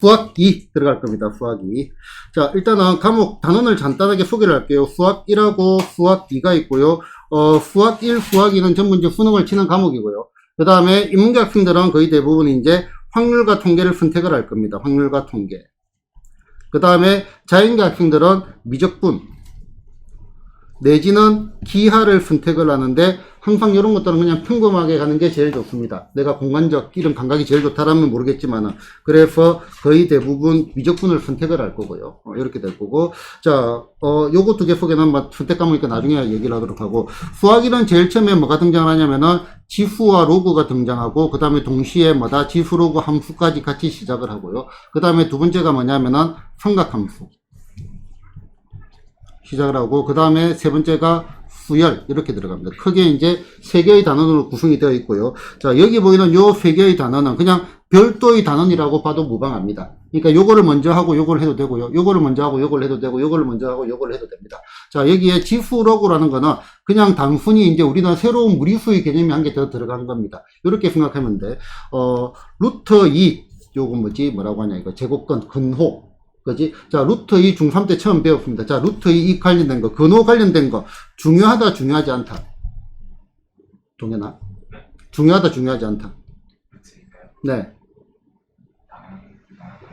수학 2 들어갈 겁니다. 수학 2. 자, 일단은 과목 단원을 간단하게 소개를 할게요. 수학 1하고 수학 2가 있고요. 수학 1, 수학 2는 전부 이제 수능을 치는 과목이고요. 그 다음에 인문계 학생들은 거의 대부분 이제 확률과 통계를 선택을 할 겁니다. 확률과 통계. 그 다음에 자연계 학생들은 미적분 내지는 기하를 선택을 하는데 항상 이런 것들은 그냥 평범하게 가는 게 제일 좋습니다. 내가 공간적 이런 감각이 제일 좋다라면 모르겠지만은 그래서 거의 대부분 미적분을 선택을 할 거고요. 이렇게 될 거고 자, 요거 두 개 소개는 선택 과목이니까 나중에 얘기를 하도록 하고 수학이는 제일 처음에 뭐가 등장을 하냐면은 지수와 로그가 등장하고 그 다음에 동시에 뭐다 지수 로그 함수까지 같이 시작을 하고요. 그 다음에 두 번째가 뭐냐면은 삼각함수 시작을 하고 그 다음에 세 번째가 수열 이렇게 들어갑니다. 크게 이제 세 개의 단원으로 구성이 되어 있고요. 자, 여기 보이는 요 세 개의 단원은 그냥 별도의 단원이라고 봐도 무방합니다. 그러니까 요거를 먼저 하고 요걸 해도 되고요. 요거를 먼저 하고 요걸 해도 되고 요거를 먼저 하고 요걸 해도 됩니다. 자, 여기에 지수로그라는 거는 그냥 단순히 이제 우리는 새로운 무리수의 개념이 한 개 더 들어간 겁니다. 이렇게 생각하면 돼. 루트 2 요거 뭐라고 하냐 이거 제곱근 근호 그지? 자, 루트 2 중3 때 처음 배웠습니다. 자, 루트 2 관련된 거, 근호 관련된 거, 중요하다, 중요하지 않다. 동현아? 중요하다, 중요하지 않다. 네.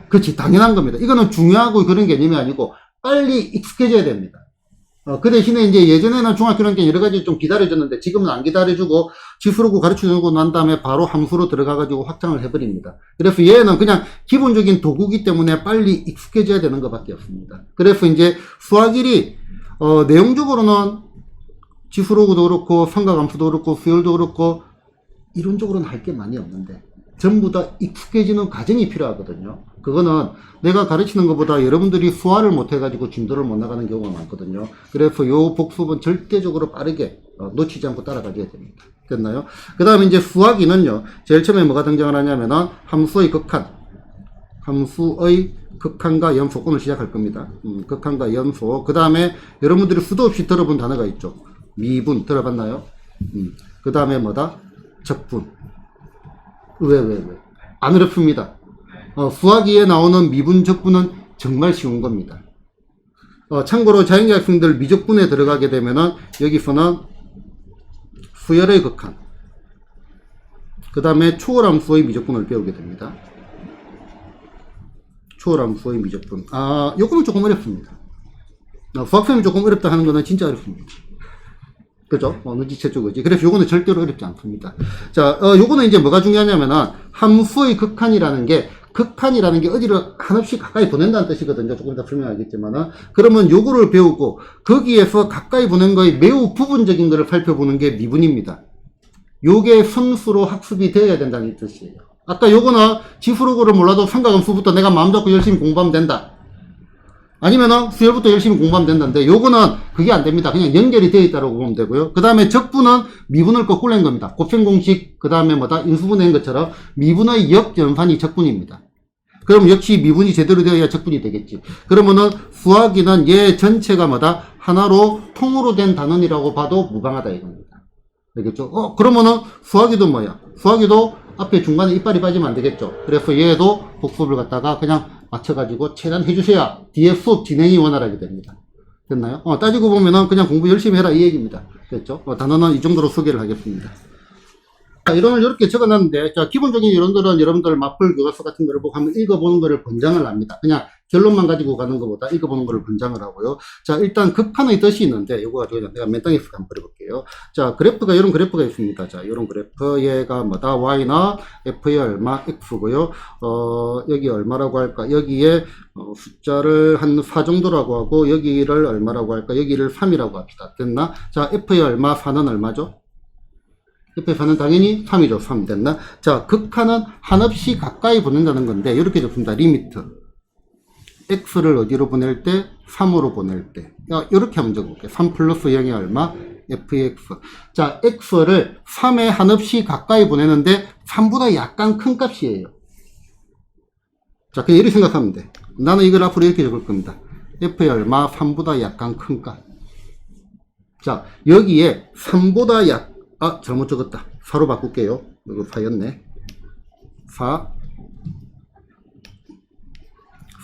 그렇지, 당연한 겁니다. 이거는 중요하고 그런 개념이 아니고, 빨리 익숙해져야 됩니다. 그 대신에 이제 예전에는 중학교는 여러 가지 좀 기다려줬는데 지금은 안 기다려주고 지수로고 가르쳐주고 난 다음에 바로 함수로 들어가가지고 확장을 해버립니다. 그래서 얘는 그냥 기본적인 도구기 때문에 빨리 익숙해져야 되는 것밖에 없습니다. 그래서 이제 수학 1이 내용적으로는 지수로고도 그렇고 삼각함수도 그렇고 수열도 그렇고 이론적으로는 할 게 많이 없는데 전부 다 익숙해지는 과정이 필요하거든요. 그거는 내가 가르치는 것보다 여러분들이 수화를 못해가지고 진도를 못 나가는 경우가 많거든요. 그래서 요 복습은 절대적으로 빠르게 놓치지 않고 따라가줘야 됩니다. 됐나요? 그 다음에 이제 수학 2는요. 제일 처음에 뭐가 등장을 하냐면은 함수의 극한. 함수의 극한과 연소. 오늘 시작할 겁니다. 극한과 연소. 그 다음에 여러분들이 수도 없이 들어본 단어가 있죠. 미분 들어봤나요? 그 다음에 뭐다? 적분. 왜? 안 어렵습니다. 수학 2에 나오는 미분 적분은 정말 쉬운 겁니다. 참고로 자연계 학생들 미적분에 들어가게 되면은 여기서는 수열의 극한, 그 다음에 초월함수의 미적분을 배우게 됩니다. 초월함수의 미적분. 요거는 조금 어렵습니다. 수학생이 조금 어렵다 하는 거는 진짜 어렵습니다. 그죠? 어느 지체죠, 그지? 그래서 요거는 절대로 어렵지 않습니다. 자, 요거는 이제 뭐가 중요하냐면은, 함수의 극한이라는 게 어디를 한없이 가까이 보낸다는 뜻이거든요. 조금 더 설명하겠지만은. 그러면 요거를 배우고, 거기에서 가까이 보낸 거의 매우 부분적인 거를 살펴보는 게 미분입니다. 요게 선수로 학습이 되어야 된다는 뜻이에요. 아까 요거는 지수로그를 몰라도 삼각함수부터 내가 마음 잡고 열심히 공부하면 된다. 아니면은 수열부터 열심히 공부하면 된다는데 요거는 그게 안 됩니다. 그냥 연결이 되어 있다고 보면 되고요. 그 다음에 적분은 미분을 거꾸로 낸 겁니다. 곱셈공식 그 다음에 뭐다 인수분해인 것처럼 미분의 역전산이 적분입니다. 그럼 역시 미분이 제대로 되어야 적분이 되겠지. 그러면은 수학이는 얘 전체가 뭐다 하나로 통으로 된 단원이라고 봐도 무방하다 이겁니다. 알겠죠? 그러면은 수학이도 뭐야? 수학이도 앞에 중간에 이빨이 빠지면 안 되겠죠. 그래서 얘도 복습을 갖다가 그냥 맞춰가지고 최대한 해주셔야 뒤에 수업 진행이 원활하게 됩니다. 됐나요? 따지고 보면은 그냥 공부 열심히 해라 이 얘기입니다. 됐죠? 단어는 이 정도로 소개를 하겠습니다. 자, 이론을 이렇게 적어놨는데, 자, 기본적인 이론들은 여러분들 맞풀 교과서 같은 거를 보고 한번 읽어보는 거를 권장을 합니다. 그냥 결론만 가지고 가는 것보다 읽어보는 거를 권장을 하고요. 자, 일단 극한의 뜻이 있는데, 요거 가지고 내가 맨땅에서 한번 그려볼게요. 자, 그래프가, 이런 그래프가 있습니다. 자, 이런 그래프, 얘가 뭐다? Y나 F의 얼마? X고요. 여기 얼마라고 할까? 여기에, 숫자를 한 4 정도라고 하고, 여기를 얼마라고 할까? 여기를 3이라고 합시다. 됐나? 자, F의 얼마? 4는 얼마죠? F는 당연히 3이죠. 3 됐나? 자, 극한은 한없이 가까이 보낸다는 건데 이렇게 적습니다. 리미트 x를 어디로 보낼 때? 3으로 보낼 때. 이렇게 한번 적어볼게요. 3 플러스 0이 얼마? fx. 자, x를 3에 한없이 가까이 보내는데 3보다 약간 큰 값이에요. 자, 그냥 이렇게 생각하면 돼. 나는 이걸 앞으로 이렇게 적을 겁니다. f의 얼마? 3보다 약간 큰 값. 자, 여기에 3보다 잘못 적었다. 4로 바꿀게요. 이거 4였네. 4.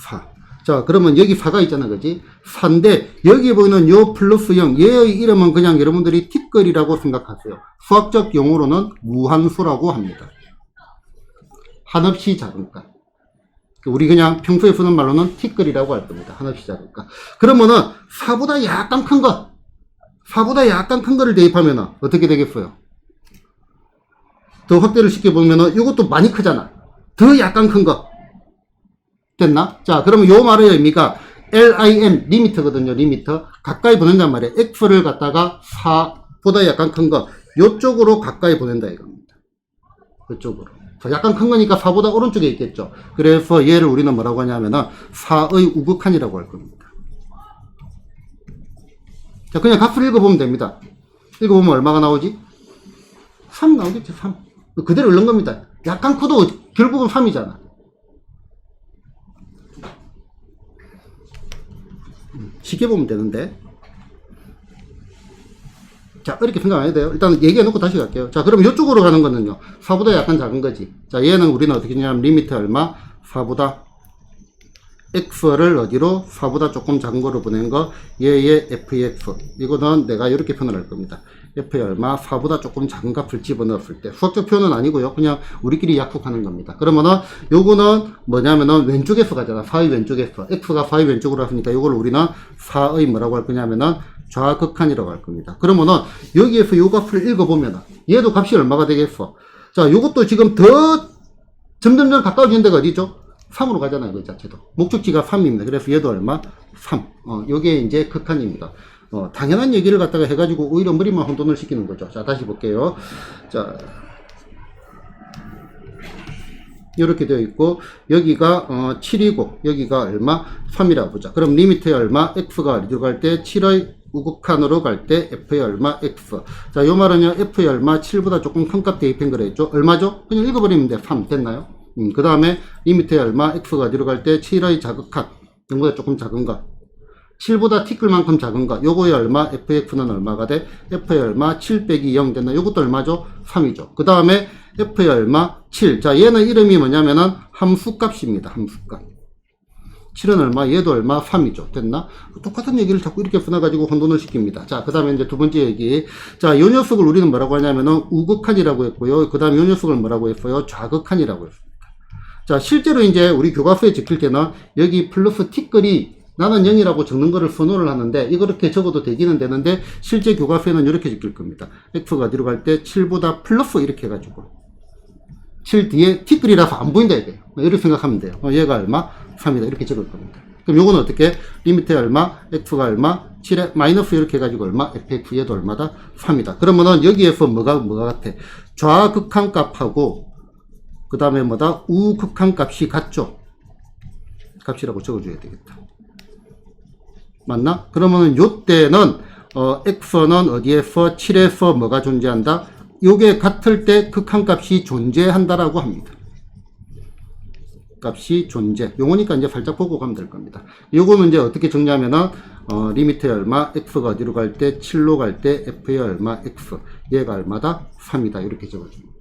4. 자, 그러면 여기 4가 있잖아, 그지? 4인데, 여기 보이는 요 플러스 0, 얘의 이름은 그냥 여러분들이 티끌이라고 생각하세요. 수학적 용어로는 무한수라고 합니다. 한없이 작은 값. 우리 그냥 평소에 쓰는 말로는 티끌이라고 할 겁니다. 한없이 작은 값. 그러면은, 4보다 약간 큰 거, 4보다 약간 큰 거를 대입하면은, 어떻게 되겠어요? 더 확대를 시켜보면은, 이것도 많이 크잖아. 더 약간 큰 거. 됐나? 자, 그러면 요 말의 의미가 LIN, 리미터거든요, 리미터. 가까이 보낸단 말이에요. X를 갖다가 4보다 약간 큰 거, 요쪽으로 가까이 보낸다 이겁니다. 요쪽으로. 약간 큰 거니까 4보다 오른쪽에 있겠죠. 그래서 얘를 우리는 뭐라고 하냐면은 4의 우극한이라고 할 겁니다. 자, 그냥 값을 읽어보면 됩니다. 읽어보면 얼마가 나오지? 3 나오겠죠, 3. 그대로 읽는 겁니다. 약간 커도 결국은 3이잖아. 쉽게 보면 되는데. 자, 이렇게 생각 안 해도 돼요. 일단 얘기해 놓고 다시 갈게요. 자, 그럼 이쪽으로 가는 거는요, 4보다 약간 작은 거지. 자, 얘는 우리는 어떻게 하냐면, 리미트 얼마? 4보다 x를 어디로? 4보다 조금 작은 거로 보낸 거, 얘의 fx. 이거는 내가 이렇게 표현을 할 겁니다. f의 얼마? 4보다 조금 작은 값을 집어넣었을 때. 수학적 표현은 아니고요. 그냥 우리끼리 약속하는 겁니다. 그러면은, 요거는 뭐냐면은, 왼쪽에서 가잖아. 4의 왼쪽에서. x가 4의 왼쪽으로 왔으니까, 요걸 우리는 4의 뭐라고 할 거냐면은, 좌극한이라고 할 겁니다. 그러면은, 여기에서 요 값을 읽어보면은, 얘도 값이 얼마가 되겠어? 자, 요것도 지금 더 점점점 가까워지는 데가 어디죠? 3으로 가잖아요, 그 자체도. 목적지가 3입니다. 그래서 얘도 얼마? 3. 요게 이제 극한입니다. 당연한 얘기를 갖다가 해가지고 오히려 머리만 혼돈을 시키는 거죠. 자, 다시 볼게요. 자, 이렇게 되어 있고, 여기가 7이고, 여기가 얼마? 3이라고 보자. 그럼 리미트의 얼마? x가 어디로 갈 때? 7의 우극한으로 갈 때 f의 얼마? x. 자, 요 말은요, f의 얼마? 7보다 조금 큰 값 대입한 거랬죠. 얼마죠? 그냥 읽어버리면 돼. 3. 됐나요? 그 다음에 리미트의 얼마? x가 어디로 갈 때? 7의 자극한. 이거보다 조금 작은 거. 7보다 티끌만큼 작은 거. 요거의 얼마? fx는 얼마가 돼? f의 얼마? 7 빼기 0 됐나? 요것도 얼마죠? 3이죠. 그 다음에 f의 얼마? 7. 자, 얘는 이름이 뭐냐면은 함수값입니다. 함수값. 7은 얼마? 얘도 얼마? 3이죠. 됐나? 똑같은 얘기를 자꾸 이렇게 써놔가지고 혼돈을 시킵니다. 자, 그 다음에 이제 두 번째 얘기. 자, 요 녀석을 우리는 뭐라고 하냐면은 우극한이라고 했고요. 그 다음에 요 녀석을 뭐라고 했어요? 좌극한이라고 했습니다. 자, 실제로 이제 우리 교과서에 적힐 때는 여기 플러스 티끌이 나는 0이라고 적는 거를 선호를 하는데, 이렇게 적어도 되기는 되는데, 실제 교과서에는 이렇게 적힐 겁니다. x가 어디로 갈 때 7보다 플러스 이렇게 해가지고 7 뒤에 티끌이라서 안 보인다 이게. 이렇게 생각하면 돼요. 얘가 얼마? 3이다. 이렇게 적을 겁니다. 그럼 요거는 어떻게? 리미트에 얼마? x가 얼마? 7에 마이너스 이렇게 해가지고 얼마? fx 얘도 얼마다? 3이다. 그러면은 여기에서 뭐가 같아? 좌극한 값하고 그 다음에 뭐다? 우극한 값이 같죠? 값이라고 적어줘야 되겠다. 맞나? 그러면은 요때는 x는 어디에서 7에서 뭐가 존재한다? 요게 같을 때 극한값이 존재한다라고 합니다. 값이 존재. 요거니까 이제 살짝 보고 가면 될 겁니다. 요거는 이제 어떻게 정리하면은 리미트의 얼마? x가 어디로 갈 때? 7로 갈 때 f의 얼마? x. 얘가 얼마다? 3이다. 이렇게 적어줍니다.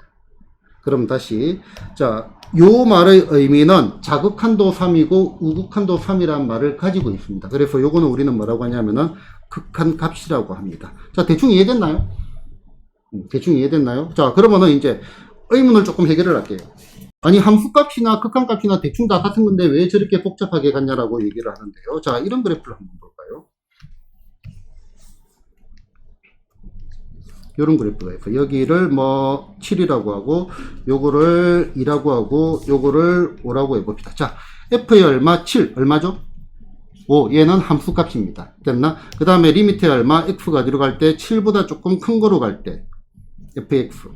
그럼 다시, 자, 요 말의 의미는 자극한도 3이고 우극한도 3이라는 말을 가지고 있습니다. 그래서 요거는 우리는 뭐라고 하냐면은 극한값이라고 합니다. 자, 대충 이해됐나요? 대충 이해됐나요? 자, 그러면은 이제 의문을 조금 해결을 할게요. 아니, 함수값이나 극한값이나 대충 다 같은 건데 왜 저렇게 복잡하게 갔냐라고 얘기를 하는데요. 자, 이런 그래프를 한번 볼까요? 요런 그래프가 있어요. 여기를 뭐 7이라고 하고 요거를 2라고 하고 요거를 5라고 해봅시다. 자, f의 얼마? 7. 얼마죠? 5. 얘는 함수값입니다. 됐나? 그 다음에 리미트의 얼마? x가 어디로 갈 때? 7보다 조금 큰 거로 갈 때 fx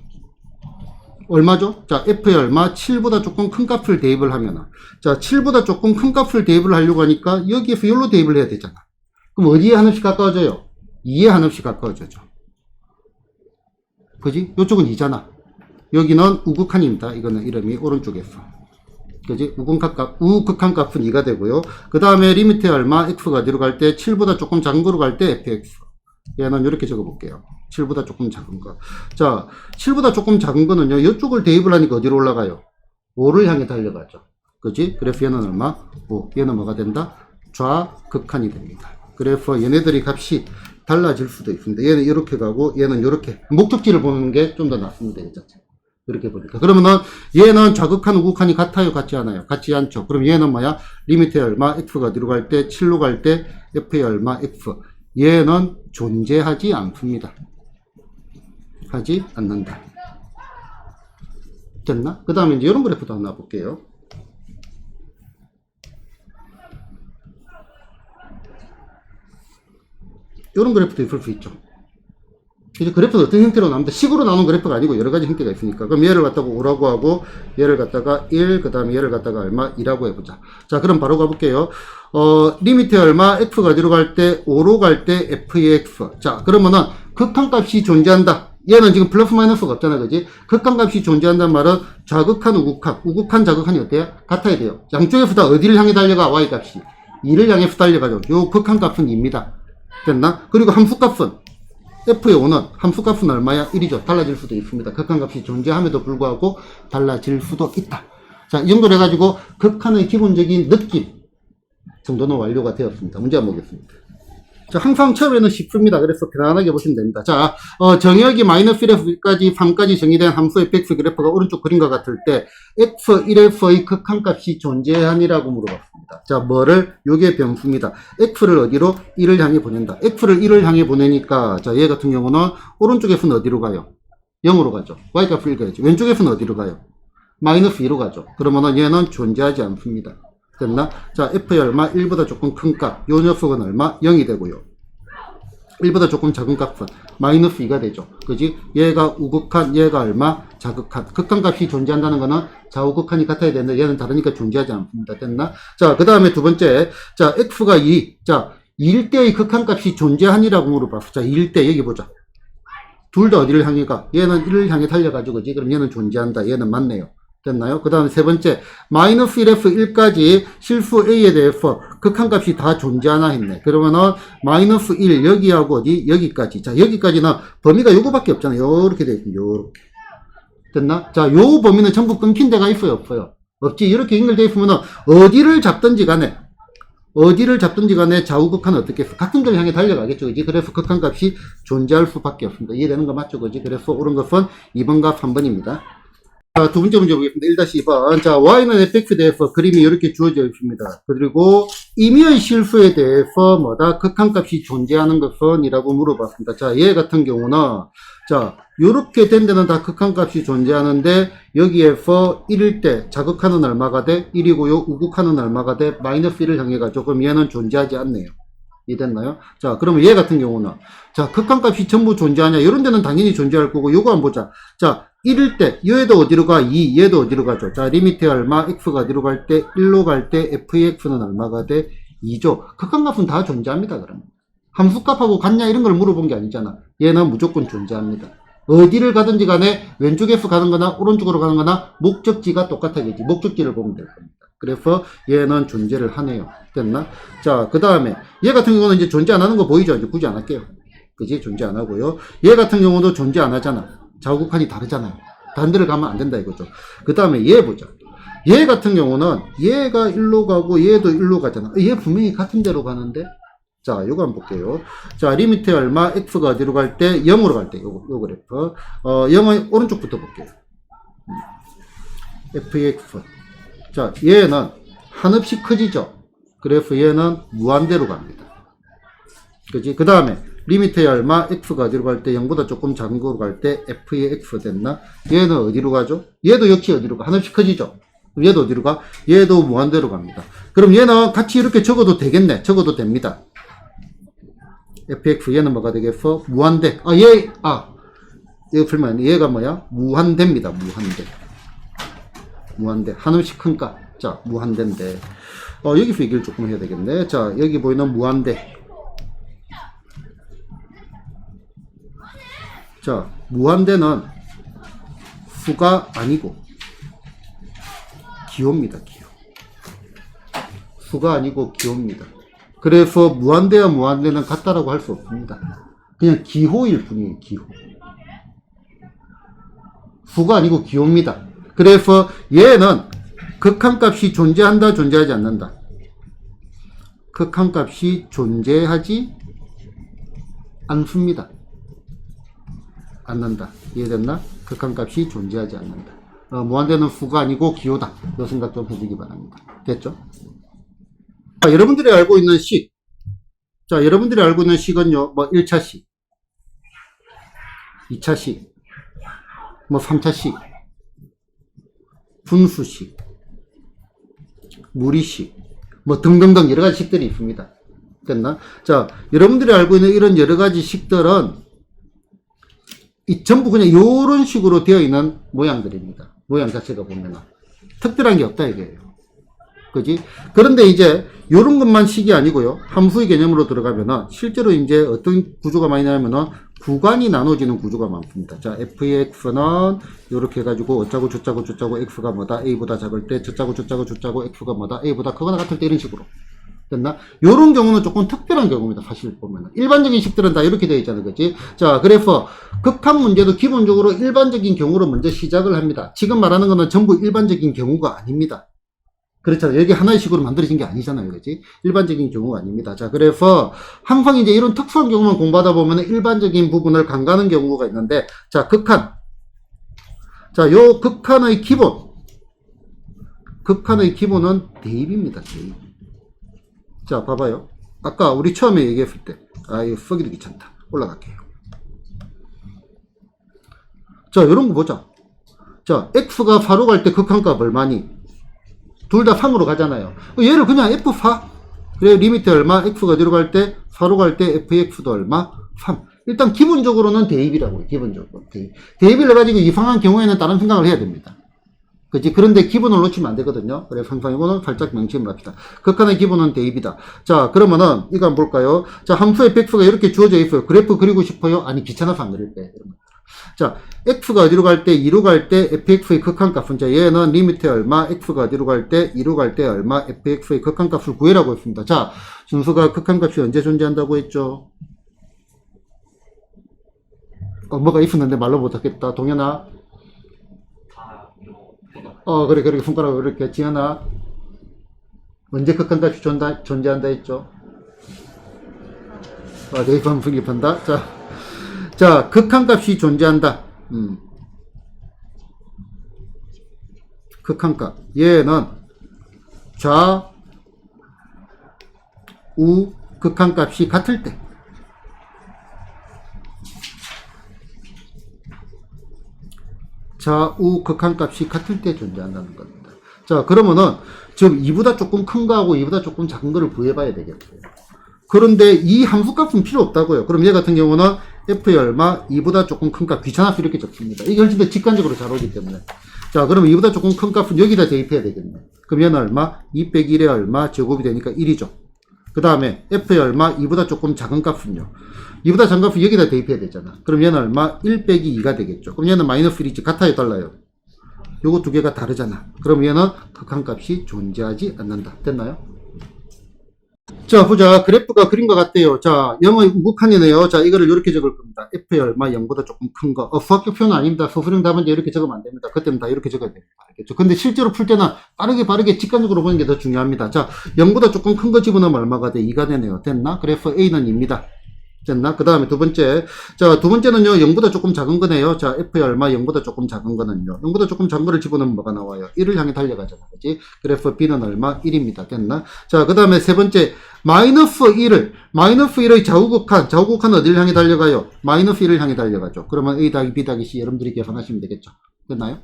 얼마죠? 자, f의 얼마? 7보다 조금 큰 값을 대입을 하면, 자, 7보다 조금 큰 값을 대입을 하려고 하니까 여기에서 여기로 대입을 해야 되잖아. 그럼 어디에 한없이 가까워져요? 2에 한없이 가까워져죠. 그지? 요쪽은 2잖아. 여기는 우극한입니다. 이거는 이름이 오른쪽에서. 그지? 우극한 값은 2가 되고요. 그 다음에 리미트의 얼마? x가 어디로 갈 때? 7보다 조금 작은 거로 갈 때 fx. 얘는 이렇게 적어볼게요. 7보다 조금 작은 거. 자, 7보다 조금 작은 거는요, 이쪽을 대입을 하니까 어디로 올라가요? 5를 향해 달려가죠. 그지? 그래서 얘는 얼마? 5. 얘는 뭐가 된다? 좌극한이 됩니다. 그래서 얘네들이 값이 달라질 수도 있습니다. 얘는 이렇게 가고 얘는 이렇게. 목적지를 보는 게 좀 더 낫습니다. 이 자체. 이렇게 보니까. 그러면은 얘는 좌극한, 우극한이 같아요? 같지 않아요? 같지 않죠. 그럼 얘는 뭐야? 리미트에 얼마? F가 뒤로 갈 때, 7로 갈 때 F에 얼마? F. 얘는 존재하지 않습니다. 하지 않는다. 됐나? 그 다음에 이제 이런 그래프도 하나 볼게요. 이런 그래프도 있을 수 있죠. 이제 그래프는 어떤 형태로 나옵니다. 식으로 나오는 그래프가 아니고 여러 가지 형태가 있으니까. 그럼 얘를 갖다가 5라고 하고, 얘를 갖다가 1, 그 다음에 얘를 갖다가 얼마? 2라고 해보자. 자, 그럼 바로 가볼게요. 리미트 얼마? F가 어디로 갈 때? 5로 갈 때 F의 X. 자, 그러면은 극한값이 존재한다. 얘는 지금 플러스 마이너스가 없잖아, 그지? 극한값이 존재한다는 말은 좌극한, 우극한. 우극한, 좌극한이 어때요? 같아야 돼요. 양쪽에서 다 어디를 향해 달려가? Y값이. 2를 향해서 달려가죠. 요 극한값은 2입니다. 됐나? 그리고 함수값은 F의 5는 함수값은 얼마야? 1이죠. 달라질 수도 있습니다. 극한값이 존재함에도 불구하고 달라질 수도 있다. 자, 이 정도로 해가지고 극한의 기본적인 느낌 정도는 완료가 되었습니다. 문제 한번 보겠습니다. 자, 항상 처음에는 쉽습니다. 그래서 편안하게 보시면 됩니다. 자, 정역이 마이너스 1에서 1까지 3까지 정의된 함수 fx 그래프가 오른쪽 그림과 같을 때 x1에서의 극한값이 존재하니라고 물어봤습니다. 자, 뭐를? 요게 변수입니다. x를 어디로? 1을 향해 보낸다. x를 1을 향해 보내니까 자, 얘 같은 경우는 오른쪽에서는 어디로 가요? 0으로 가죠. y값을 읽어야지. 왼쪽에서는 어디로 가요? 마이너스 2로 가죠. 그러면은 얘는 존재하지 않습니다. 됐나? 자, F의 얼마? 1보다 조금 큰 값. 요 녀석은 얼마? 0이 되고요. 1보다 조금 작은 값은 마이너스 2가 되죠. 그지? 얘가 우극한, 얘가 얼마? 자극한. 극한값이 존재한다는 거는 좌우극한이 같아야 되는데 얘는 다르니까 존재하지 않습니다. 됐나? 자, 그 다음에 두 번째. 자, X가 2. 자, 2일 때의 극한값이 존재하니라고 물어봤어. 자, 2일 때 여기 보자. 둘 다 어디를 향해 가? 얘는 1을 향해 달려가지고, 그지? 그럼 얘는 존재한다. 얘는 맞네요. 됐나요? 그 다음에 세 번째, 마이너스 1에서 1까지 실수 A에 대해서 극한값이 다 존재하나 했네. 그러면은 마이너스 1 여기하고 어디? 여기까지. 자, 여기까지는 범위가 요거밖에 없잖아요. 요렇게 되어 있습니다. 요렇게. 됐나? 자, 요 범위는 전부 끊긴 데가 있어요? 없어요? 없지. 이렇게 연결되어 있으면은 어디를 잡든지 간에 좌우극한은 어떻게 해서 같은 데를 향해 달려가겠죠. 그지? 그래서 극한값이 존재할 수밖에 없습니다. 이해되는 거 맞죠? 그지? 그래서 옳은 것은 2번과 3번입니다. 자, 두 번째 문제 보겠습니다. 1-2번. 자, y는 fx에 대해서 그림이 이렇게 주어져 있습니다. 그리고 임의의 실수에 대해서 뭐다? 극한값이 존재하는 것은? 이라고 물어봤습니다. 자, 얘 같은 경우는, 자, 요렇게 된 데는 다 극한값이 존재하는데, 여기에서 1일 때 자극하는 얼마가 돼? 1이고요. 우극하는 얼마가 돼? 마이너스 1을 향해 가죠. 그럼 얘는 존재하지 않네요. 이해됐나요? 자, 그러면 얘 같은 경우는, 자, 극한값이 전부 존재하냐? 이런 데는 당연히 존재할 거고, 요거 한번 보자. 자, 1일 때, 얘도 어디로 가? 2, 얘도 어디로 가죠? 자, 리미트 얼마? x가 어디로 갈 때? 1로 갈 때, fx는 얼마가 돼? 2죠. 극한값은 다 존재합니다, 그러면. 함수값하고 같냐? 이런 걸 물어본 게 아니잖아. 얘는 무조건 존재합니다. 어디를 가든지 간에 왼쪽에서 가는 거나 오른쪽으로 가는 거나 목적지가 똑같아야지. 목적지를 보면 될 겁니다. 그래서 얘는 존재를 하네요. 됐나? 자, 그 다음에 얘 같은 경우는 이제 존재 안 하는 거 보이죠? 이제 굳이 안 할게요. 그지? 존재 안 하고요. 얘 같은 경우도 존재 안 하잖아. 좌우극한이 다르잖아요. 다른 데를 가면 안 된다 이거죠. 그 다음에 얘 보자. 얘 같은 경우는 얘가 1로 가고 얘도 1로 가잖아. 얘 분명히 같은 데로 가는데. 자, 요거 한번 볼게요. 자, 리미트 얼마? x가 어디로 갈 때? 0으로 갈 때. 요 그래프. 0의 오른쪽부터 볼게요. fx. 자, 얘는 한없이 커지죠. 그래서 얘는 무한대로 갑니다. 그지? 그 다음에 리미트에 얼마? x가 어디로 갈 때? 0보다 조금 작은 거로 갈 때 f의 x 됐나? 얘는 어디로 가죠? 얘도 역시 어디로 가? 한없이 커지죠? 그럼 얘도 어디로 가? 얘도 무한대로 갑니다. 그럼 얘는 같이 이렇게 적어도 되겠네. 적어도 됩니다. fx 얘는 뭐가 되겠어? 무한대. 얘가 풀면 얘가 뭐야? 무한대입니다. 무한대. 한없이 큰 값. 자, 무한대인데. 여기서 얘기를 조금 해야 되겠네. 자, 여기 보이는 무한대. 자, 무한대는 수가 아니고 기호입니다. 기호. 수가 아니고 기호입니다. 그래서 무한대와 무한대는 같다라고 할 수 없습니다. 그냥 기호일 뿐이에요. 기호. 수가 아니고 기호입니다. 그래서 얘는 극한값이 존재한다, 존재하지 않는다. 극한값이 존재하지 않습니다. 않는다. 이해됐나? 극한값이 존재하지 않는다. 무한대는 수가 아니고 기호다. 이 생각 좀 해주기 바랍니다. 됐죠? 자, 여러분들이 알고 있는 식. 자, 여러분들이 알고 있는 식은요, 뭐 1차식, 2차식, 뭐 3차식, 분수식, 무리식, 뭐 등등등 여러 가지 식들이 있습니다. 됐나? 자, 여러분들이 알고 있는 이런 여러 가지 식들은 전부 그냥 이런 식으로 되어 있는 모양들입니다. 모양 자체가 보면은 특별한 게 없다 이게요. 그지? 그런데 이제 요런 것만 식이 아니고요. 함수의 개념으로 들어가면은 실제로 이제 어떤 구조가 많이 나오면은 구간이 나눠지는 구조가 많습니다. 자, fx는 요렇게 해가지고 어짜고 저짜고 저짜고 x가 뭐다 a보다 작을 때 저짜고 저짜고 저짜고 x가 뭐다 a보다 크거나 같을 때 이런 식으로. 됐나? 요런 경우는 조금 특별한 경우입니다. 사실 보면 일반적인 식들은 다 이렇게 되어 있잖아요. 그치? 자, 그래서 극한 문제도 기본적으로 일반적인 경우로 먼저 시작을 합니다. 지금 말하는 거는 전부 일반적인 경우가 아닙니다. 그렇잖아요. 여기 하나의 식으로 만들어진 게 아니잖아요. 그치? 일반적인 경우가 아닙니다. 자, 그래서 항상 이제 이런 특수한 경우만 공부하다 보면 일반적인 부분을 간과하는 경우가 있는데, 자, 극한. 자, 요 극한의 기본. 극한의 기본은 대입입니다. 대입. 자, 봐봐요. 아까 우리 처음에 얘기했을 때, 이거 쓰기도 귀찮다. 올라갈게요. 자, 요런 거 보자. 자, x가 4로 갈 때 극한값 얼마니? 둘 다 3으로 가잖아요. 얘를 그냥 f4. 그래, 리미트 얼마? x가 어디로 갈 때? 4로 갈 때 fx도 얼마? 3. 일단 기본적으로는 대입이라고요. 기본적으로. 대입을 해가지고 이상한 경우에는 다른 생각을 해야 됩니다. 그치? 그런데 기본을 놓치면 안 되거든요. 그래서 항상 이거는 살짝 명심을 합시다. 극한의 기본은 대입이다. 자, 그러면은, 이거 한번 볼까요? 자, 함수 fx가 이렇게 주어져 있어요. 그래프 그리고 싶어요? 아니, 귀찮아서 안 그릴 때. 자, x가 어디로 갈 때? 2로 갈 때 fx의 극한값은, 자, 얘는 리미트 얼마? x가 어디로 갈 때? 2로 갈 때 얼마? fx의 극한값을 구해라고 했습니다. 자, 준수가 극한값이 언제 존재한다고 했죠? 뭐가 있었는데 말로 못하겠다. 동현아? 그래, 손가락으로 이렇게, 지현아. 언제 극한값이 존재한다 했죠? 대입하면 분립한다. 자, 극한값이 존재한다. 극한값. 얘는 좌, 우, 극한값이 같을 때. 좌우 극한값이 같을 때 존재한다는 겁니다. 자, 그러면은 지금 2보다 조금 큰 거하고 2보다 조금 작은 거를 구해봐야 되겠고요. 그런데 이 함수값은 필요 없다고요. 그럼 얘 같은 경우는 f의 얼마, 2보다 조금 큰 값, 귀찮아서 이렇게 적습니다. 이게 훨씬 더 직관적으로 잘 오기 때문에. 자, 그럼 2보다 조금 큰 값은 여기다 대입해야 되겠네. 그럼 얘는 얼마? 2 빼기 1에 얼마? 제곱이 되니까 1이죠. 그 다음에 f의 얼마, 2보다 조금 작은 값은요. 2보다 작은 값은 여기다 대입해야 되잖아. 그럼 얘는 얼마? 1 빼기 2가 되겠죠. 그럼 얘는 마이너스 1이지. 같아요, 달라요? 요거 두 개가 다르잖아. 그럼 얘는 극한값이 존재하지 않는다. 됐나요? 자, 보자. 그래프가 그린 것 같대요. 자, 영어 무칸이네요. 자, 이거를 이렇게 적을 겁니다. f의 얼마, 0보다 조금 큰 거. 수학적 표현은 아닙니다. 서술형 답은 이렇게 적으면 안 됩니다. 그때는 다 이렇게 적어야 됩니다. 알겠죠? 근데 실제로 풀 때는 빠르게 직관적으로 보는 게 더 중요합니다. 자, 0보다 조금 큰 거 집어넣으면 얼마가 돼? 2가 되네요. 됐나? 그래서 A는 2입니다. 됐나? 그 다음에 두 번째. 자, 두 번째는요, 0보다 조금 작은 거네요. 자, F의 얼마, 0보다 조금 작은 거는요. 0보다 조금 작은 거를 집어넣으면 뭐가 나와요? 1을 향해 달려가잖아. 그지? 그래서 B는 얼마? 1입니다. 됐나? 자, 그 다음에 세 번째. 마이너스 1의 좌우극한은 어디를 향해 달려가요? 마이너스 1을 향해 달려가죠. 그러면 A 더하기 B 더하기 C 여러분들이 계산하시면 되겠죠. 됐나요?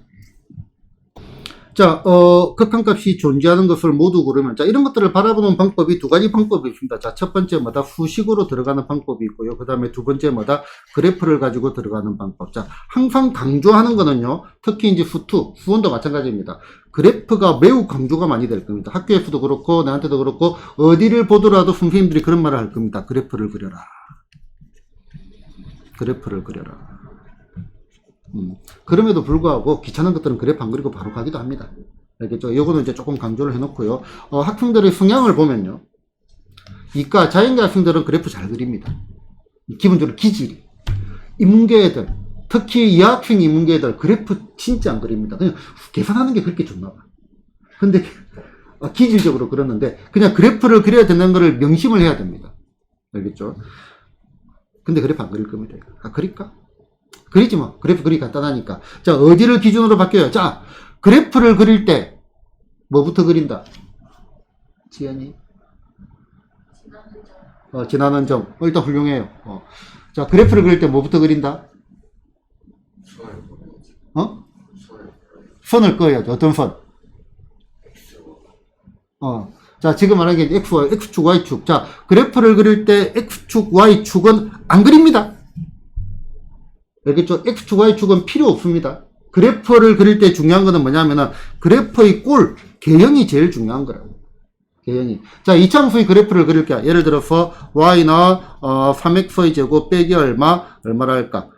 자, 극한값이 존재하는 것을 모두 고르면, 자, 이런 것들을 바라보는 방법이 두 가지 방법이 있습니다. 자, 첫 번째 뭐다? 수식으로 들어가는 방법이 있고요. 그 다음에 두 번째 뭐다? 그래프를 가지고 들어가는 방법. 자, 항상 강조하는 거는요, 특히 이제 수원도 마찬가지입니다. 그래프가 매우 강조가 많이 될 겁니다. 학교에서도 그렇고, 나한테도 그렇고, 어디를 보더라도 선생님들이 그런 말을 할 겁니다. 그래프를 그려라. 그래프를 그려라. 그럼에도 불구하고 귀찮은 것들은 그래프 안 그리고 바로 가기도 합니다. 알겠죠? 요거는 이제 조금 강조를 해놓고요. 학생들의 성향을 보면요. 이과, 자연계 학생들은 그래프 잘 그립니다. 기본적으로 기질이. 인문계 애들, 특히 이하학생 인문계 애들 그래프 진짜 안 그립니다. 그냥 계산하는 게 그렇게 좋나 봐. 근데 기질적으로 그러는데 그냥 그래프를 그려야 된다는 것을 명심을 해야 됩니다. 알겠죠? 근데 그래프 안 그릴 겁니다. 그릴까? 그리지 뭐. 그래프 그리기 간단하니까. 자, 어디를 기준으로 바뀌어요? 자, 그래프를 그릴 때 뭐부터 그린다? 지연이? 지나는 점. 일단 훌륭해요. 자, 그래프를 그릴 때 뭐부터 그린다? 선을 그어야죠. 어떤 선? 자, 지금 말하는 게 X축, Y축. 자, 그래프를 그릴 때 X축, Y축은 안 그립니다. 알겠죠? X축, Y축은 필요 없습니다. 그래프를 그릴 때 중요한 거는 뭐냐면은, 그래프의 꼴, 개형이 제일 중요한 거라고. 개형이. 자, 이차함수의 그래프를 그릴게요. 예를 들어서, Y는, 3X의 제곱 빼기 얼마라 할까?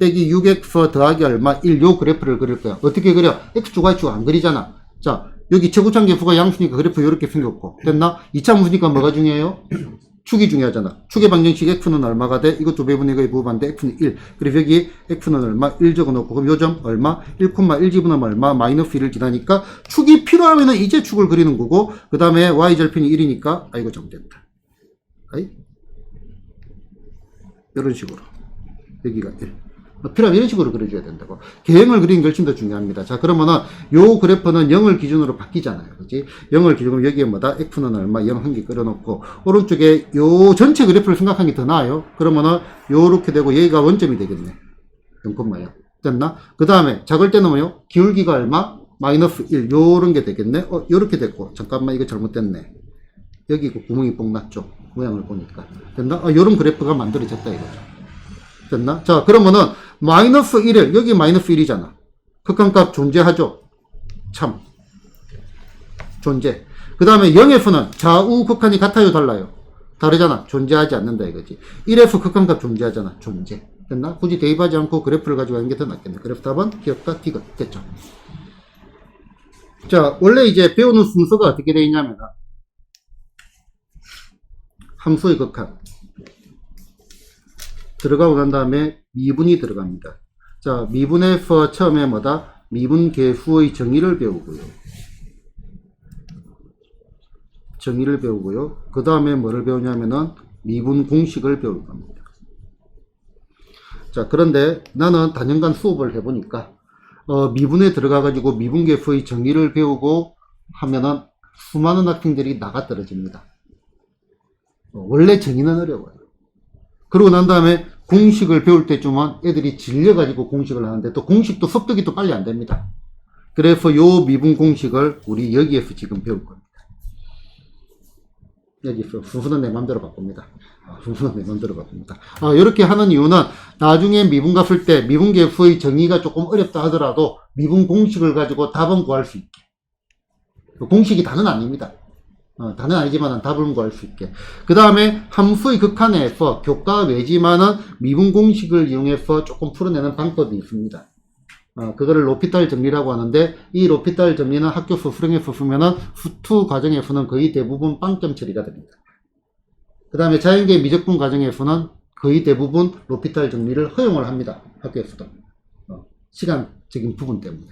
빼기 6X 더하기 얼마? 1, 요 그래프를 그릴 거야. 어떻게 그려? X축, Y축 안 그리잖아. 자, 여기 최고창계수가 양수니까 그래프 이렇게 생겼고. 됐나? 이차함수니까 뭐가 중요해요? 축이 중요하잖아. 축의 방정식 X는 얼마가 돼? 이거 2배분의 이거의 부호반대 X는 1. 그래서 여기 X는 얼마? 1 적어놓고, 그럼 요점 얼마? 1,1 집어넣으면 얼마? 마이너스 1을 지나니까 축이 필요하면은 이제 축을 그리는 거고, 그 다음에 Y 절편이 1이니까, 이거 정됐다. 이런 식으로. 여기가 1. 필요하면 이런 식으로 그려줘야 된다고. 개형을 그리는 게 훨씬 더 중요합니다. 자, 그러면은, 요 그래프는 0을 기준으로 바뀌잖아요. 그지? 0을 기준으로 여기에 뭐다? X는 얼마? 0 한 개 그려놓고, 오른쪽에 요 전체 그래프를 생각하는 게 더 나아요. 그러면은, 요렇게 되고, 여기가 원점이 되겠네. 0,0. 됐나? 그 다음에, 작을 때는 뭐요? 기울기가 얼마? 마이너스 1. 요런 게 되겠네? 요렇게 됐고. 잠깐만, 이거 잘못됐네. 여기 구멍이 뽕 났죠? 모양을 보니까. 됐나? 요런 그래프가 만들어졌다 이거죠. 됐나? 자, 그러면은, 마이너스 1을, 여기 마이너스 1이잖아. 극한값 존재하죠? 참. 존재. 그 다음에 0에서는 좌우 극한이 같아요? 달라요? 다르잖아. 존재하지 않는다 이거지. 1에서 극한값 존재하잖아. 존재. 됐나? 굳이 대입하지 않고 그래프를 가지고 하는 게 더 낫겠네. 그래프 답은 기억과 디귿. 됐죠? 자, 원래 이제 배우는 순서가 어떻게 되어 있냐면, 함수의 극한. 들어가고 난 다음에 미분이 들어갑니다. 자, 미분에서 처음에 뭐다? 미분 계수의 정의를 배우고요. 정의를 배우고요. 그 다음에 뭐를 배우냐면은 미분 공식을 배울 겁니다. 자, 그런데 나는 단연간 수업을 해보니까 미분에 들어가가지고 미분 계수의 정의를 배우고 하면은 수많은 학생들이 나가 떨어집니다. 원래 정의는 어려워요. 그러고 난 다음에 공식을 배울 때쯤은 애들이 질려가지고 공식을 하는데 또 공식도 습득이 또 빨리 안 됩니다. 그래서 요 미분 공식을 우리 여기에서 지금 배울 겁니다. 여기서 순서는 내 맘대로 바꿉니다. 순서는 내 맘대로 바꿉니다. 이렇게 하는 이유는 나중에 미분 값을 때 미분 계수의 정의가 조금 어렵다 하더라도 미분 공식을 가지고 답은 구할 수 있게. 공식이 다는 아닙니다. 다는 아니지만 답을 구할 수 있게. 그 다음에 함수의 극한에서 교과 외지만은 미분 공식을 이용해서 조금 풀어내는 방법이 있습니다. 그거를 로피탈 정리라고 하는데, 이 로피탈 정리는 학교에서 수령해서 쓰면은 수투 과정에서는 거의 대부분 빵점 처리가 됩니다. 그 다음에 자연계 미적분 과정에서는 거의 대부분 로피탈 정리를 허용을 합니다. 학교에서도. 시간적인 부분 때문에.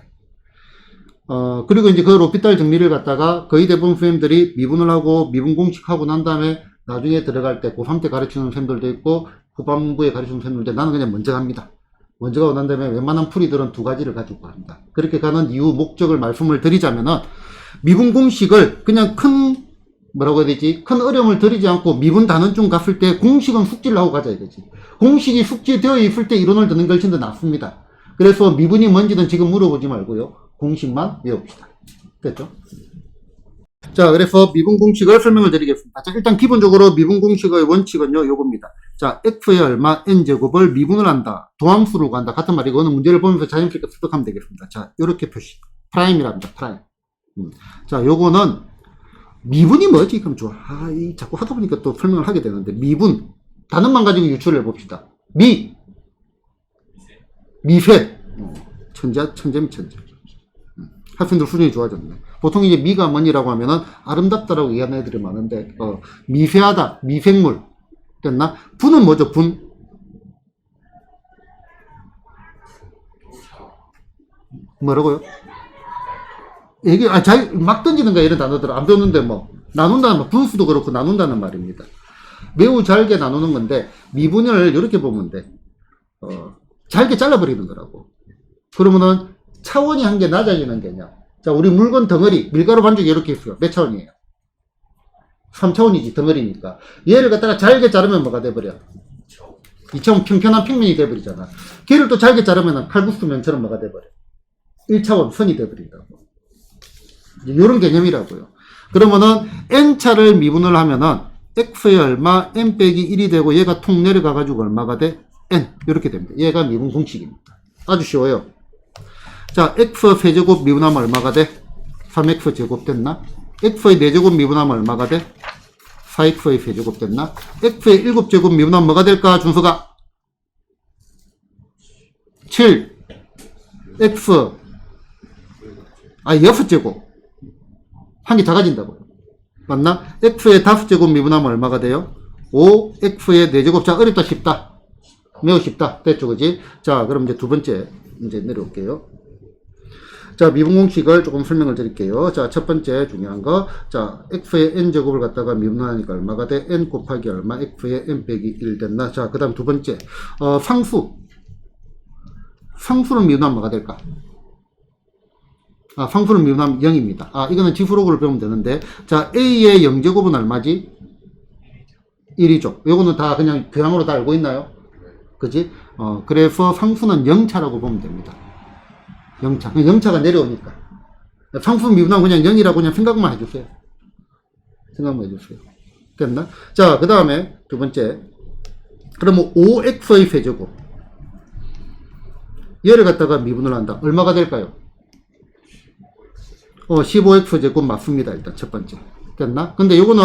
그리고 이제 그 로피탈 정리를 갖다가 거의 대부분 선생님들이 미분을 하고 미분 공식하고 난 다음에 나중에 들어갈 때 고3 때 가르치는 선생님들도 있고 후반부에 가르치는 선생님들, 나는 그냥 먼저 갑니다. 먼저 가고 난 다음에 웬만한 풀이들은 두 가지를 가지고 갑니다. 그렇게 가는 이유 목적을 말씀을 드리자면은 미분 공식을 그냥 뭐라고 해야 되지? 큰 어려움을 들이지 않고 미분 단원쯤 갔을 때 공식은 숙지를 하고 가자 이거지. 공식이 숙지되어 있을 때 이론을 듣는 게 훨씬 더 낫습니다. 그래서 미분이 뭔지는 지금 물어보지 말고요. 공식만 외웁시다. 됐죠? 자, 그래서 미분 공식을 설명을 드리겠습니다. 자, 일단 기본적으로 미분 공식의 원칙은요, 요겁니다. 자, x의 얼마, n제곱을 미분을 한다. 도함수로 간다. 같은 말이고, 이거는 문제를 보면서 자연스럽게 습득하면 되겠습니다. 자, 요렇게 표시. 프라임이랍니다. 프라임. 자, 요거는 미분이 뭐지? 그럼 좋아. 자꾸 하다 보니까 또 설명을 하게 되는데, 미분. 단어만 가지고 유추를 해봅시다. 미세. 천재면 천재. 학생들 수준이 좋아졌네. 보통 이제 미가 뭐니라고 하면은 아름답다라고 얘기하는 애들이 많은데, 미세하다, 미생물. 됐나? 분은 뭐죠? 분? 뭐라고요? 얘기, 막 던지는가 이런 단어들 안 배웠는데 뭐, 나눈다는 말, 분수도 그렇고 나눈다는 말입니다. 매우 잘게 나누는 건데, 미분을 이렇게 보면 돼. 잘게 잘라버리는 거라고. 그러면은 차원이 한 개 낮아지는 개념. 자, 우리 물건 덩어리, 밀가루 반죽이 이렇게 있어요. 몇 차원이에요? 3차원이지, 덩어리니까. 얘를 갖다가 잘게 자르면 뭐가 돼버려? 2차원 평평한 평면이 돼버리잖아. 걔를 또 잘게 자르면 칼국수면처럼 뭐가 돼버려? 1차원 선이 돼버린다고. 이런 개념이라고요. 그러면은 n차를 미분을 하면은 x의 얼마, n 빼기 1이 되고 얘가 툭 내려가가지고 얼마가 돼? n. 이렇게 됩니다. 얘가 미분 공식입니다. 아주 쉬워요. 자, x 세제곱 미분하면 얼마가 돼? 3x 제곱 됐나? x의 4제곱 미분하면 얼마가 돼? 4x의 세제곱 됐나? x의 7제곱 미분하면 뭐가 될까? 준서가 7 x 6제곱 한 개 작아진다고요. 맞나? x의 5제곱 미분하면 얼마가 돼요? 5 x의 4제곱. 자, 어렵다 쉽다? 매우 쉽다. 됐죠, 그지? 자, 그럼 이제 두 번째 이제 내려올게요. 자, 미분 공식을 조금 설명을 드릴게요. 자, 첫 번째 중요한 거. 자, x의 n제곱을 갖다가 미분하니까 얼마가 돼? n 곱하기 얼마? x의 n 빼기 1 됐나? 자, 그 다음 두 번째. 상수. 상수를 미분하면 뭐가 될까? 상수를 미분하면 0입니다. 이거는 지수로그를 배우면 되는데. 자, a의 0제곱은 얼마지? 1이죠. 요거는 다 그냥 교양으로 다 알고 있나요? 그지? 그래서 상수는 0차라고 보면 됩니다. 0차. 0차가 내려오니까. 상수 미분하면 그냥 0이라고 그냥 생각만 해주세요. 생각만 해주세요. 됐나? 자, 그 다음에 두 번째. 그러면 5x의 세제곱. 얘를 갖다가 미분을 한다. 얼마가 될까요? 15x 제곱 맞습니다. 일단 첫 번째. 됐나? 근데 요거는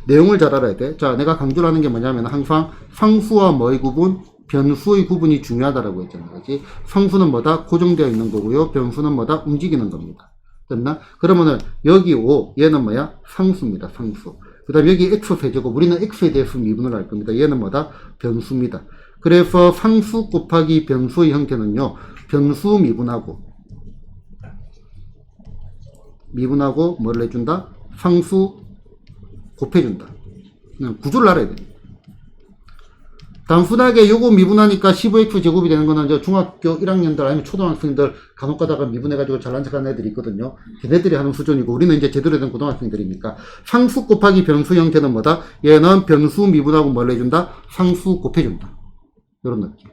내용을 잘 알아야 돼. 자, 내가 강조를 하는 게 뭐냐면 항상 상수와 뭐의 구분? 변수의 구분이 중요하다라고 했잖아. 그지? 상수는 뭐다? 고정되어 있는 거고요. 변수는 뭐다? 움직이는 겁니다. 됐나? 그러면은 여기 5, 얘는 뭐야? 상수입니다. 상수. 그 다음 여기 x 세제곱. 우리는 x에 대해서 미분을 할 겁니다. 얘는 뭐다? 변수입니다. 그래서 상수 곱하기 변수의 형태는요. 변수 미분하고 뭐를 해준다? 상수 곱해준다. 그냥 구조를 알아야 됩니다. 단순하게 요거 미분하니까 15x 제곱이 되는 거는 이제 중학교 1학년들 아니면 초등학생들 간혹 가다가 미분해가지고 잘난 척하는 애들이 있거든요. 걔네들이 하는 수준이고 우리는 이제 제대로 된 고등학생들이니까. 상수 곱하기 변수 형태는 뭐다? 얘는 변수 미분하고 뭘 해준다? 상수 곱해준다. 이런 느낌.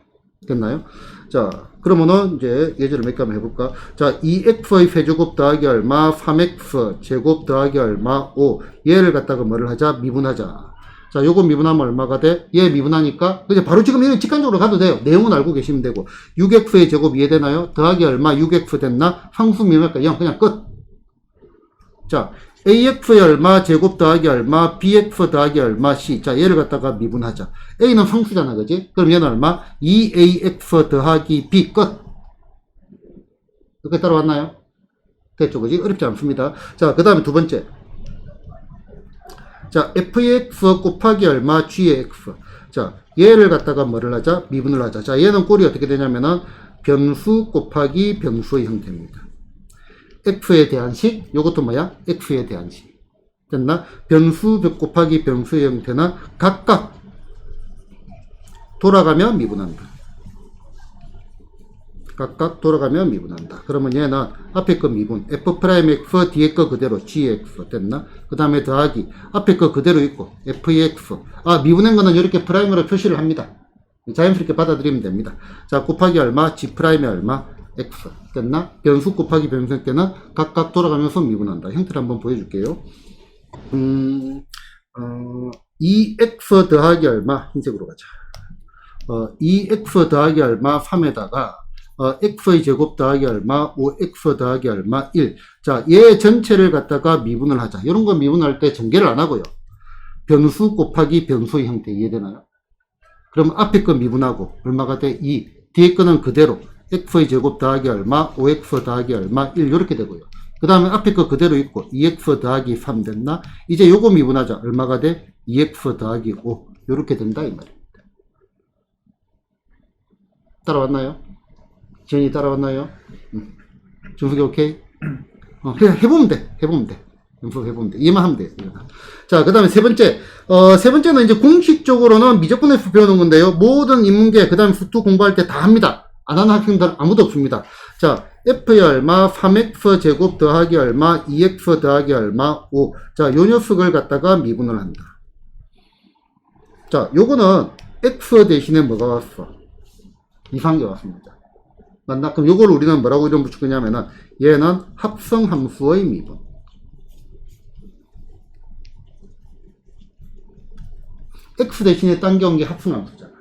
됐나요? 자, 그러면은 이제 예제를 몇 개 한번 해볼까? 자, 2x의 세제곱 더하기 얼마? 3x 제곱 더하기 얼마? 5. 얘를 갖다가 뭐를 하자? 미분하자. 자, 요거 미분하면 얼마가 돼? 얘 미분하니까, 이제 바로 지금 이런 직관적으로 가도 돼요. 내용은 알고 계시면 되고. 6x의 제곱 이해되나요? 더하기 얼마? 6x 됐나? 상수 미분하니까 0. 그냥 끝. 자, ax의 얼마? 제곱 더하기 얼마? bx 더하기 얼마? c. 자, 얘를 갖다가 미분하자. a는 상수잖아, 그지? 그럼 얘는 얼마? 2ax 더하기 b. 끝. 이렇게 따라왔나요? 됐죠, 그지? 어렵지 않습니다. 자, 그 다음에 두 번째. 자, fx 곱하기 얼마? g의 x. 자, 얘를 갖다가 뭐를 하자? 미분을 하자. 자, 얘는 꼴이 어떻게 되냐면은 변수 곱하기 변수의 형태입니다. x에 대한 식, 요것도 뭐야? x에 대한 식. 됐나? 변수 곱하기 변수의 형태는 각각 돌아가면 미분한다. 각각 돌아가면 미분한다. 그러면 얘는 앞에 거 미분, f'x, 뒤에 거 그대로 gx 됐나? 그 다음에 더하기, 앞에 거 그대로 있고, fx. 미분한 거는 이렇게 프라임으로 표시를 합니다. 자연스럽게 받아들이면 됩니다. 자, 곱하기 얼마? g 프라임이 얼마? x. 됐나? 변수 곱하기 변수 형태는 각각 돌아가면서 미분한다. 형태를 한번 보여줄게요. 2x 더하기 얼마? 흰색으로 가자. 2x 더하기 얼마? 3에다가 x의 제곱 더하기 얼마? 5x 더하기 얼마? 1. 자, 얘 전체를 갖다가 미분을 하자. 이런 거 미분할 때 전개를 안 하고요. 변수 곱하기 변수의 형태 이해되나요? 그럼 앞에 거 미분하고 얼마가 돼? 2. 뒤에 거는 그대로 x의 제곱 더하기 얼마? 5x 더하기 얼마? 1. 이렇게 되고요. 그 다음에 앞에 거 그대로 있고 2x 더하기 3 됐나? 이제 요거 미분하자. 얼마가 돼? 2x 더하기 5. 이렇게 된다 이 말입니다. 따라왔나요? 지현이 따라왔나요? 준석이 오케이? 그냥 해보면 돼. 연습해보면 돼. 이해만 하면 돼. 자, 그 다음에 세 번째. 세 번째는 이제 공식적으로는 미적분에서 배우는 건데요. 모든 인문계, 그 다음에 수투 공부할 때 다 합니다. 안 하는 학생들 아무도 없습니다. 자, F의 얼마, 3X 제곱 더하기 얼마, 2X 더하기 얼마, 5. 자, 요 녀석을 갖다가 미분을 한다. 자, 요거는 X 대신에 뭐가 왔어? 이상하게 왔습니다. 맞나? 그럼 요걸 우리는 뭐라고 이름 붙일 거냐면은, 얘는 합성함수의 미분. X 대신에 당겨온 게 합성함수잖아.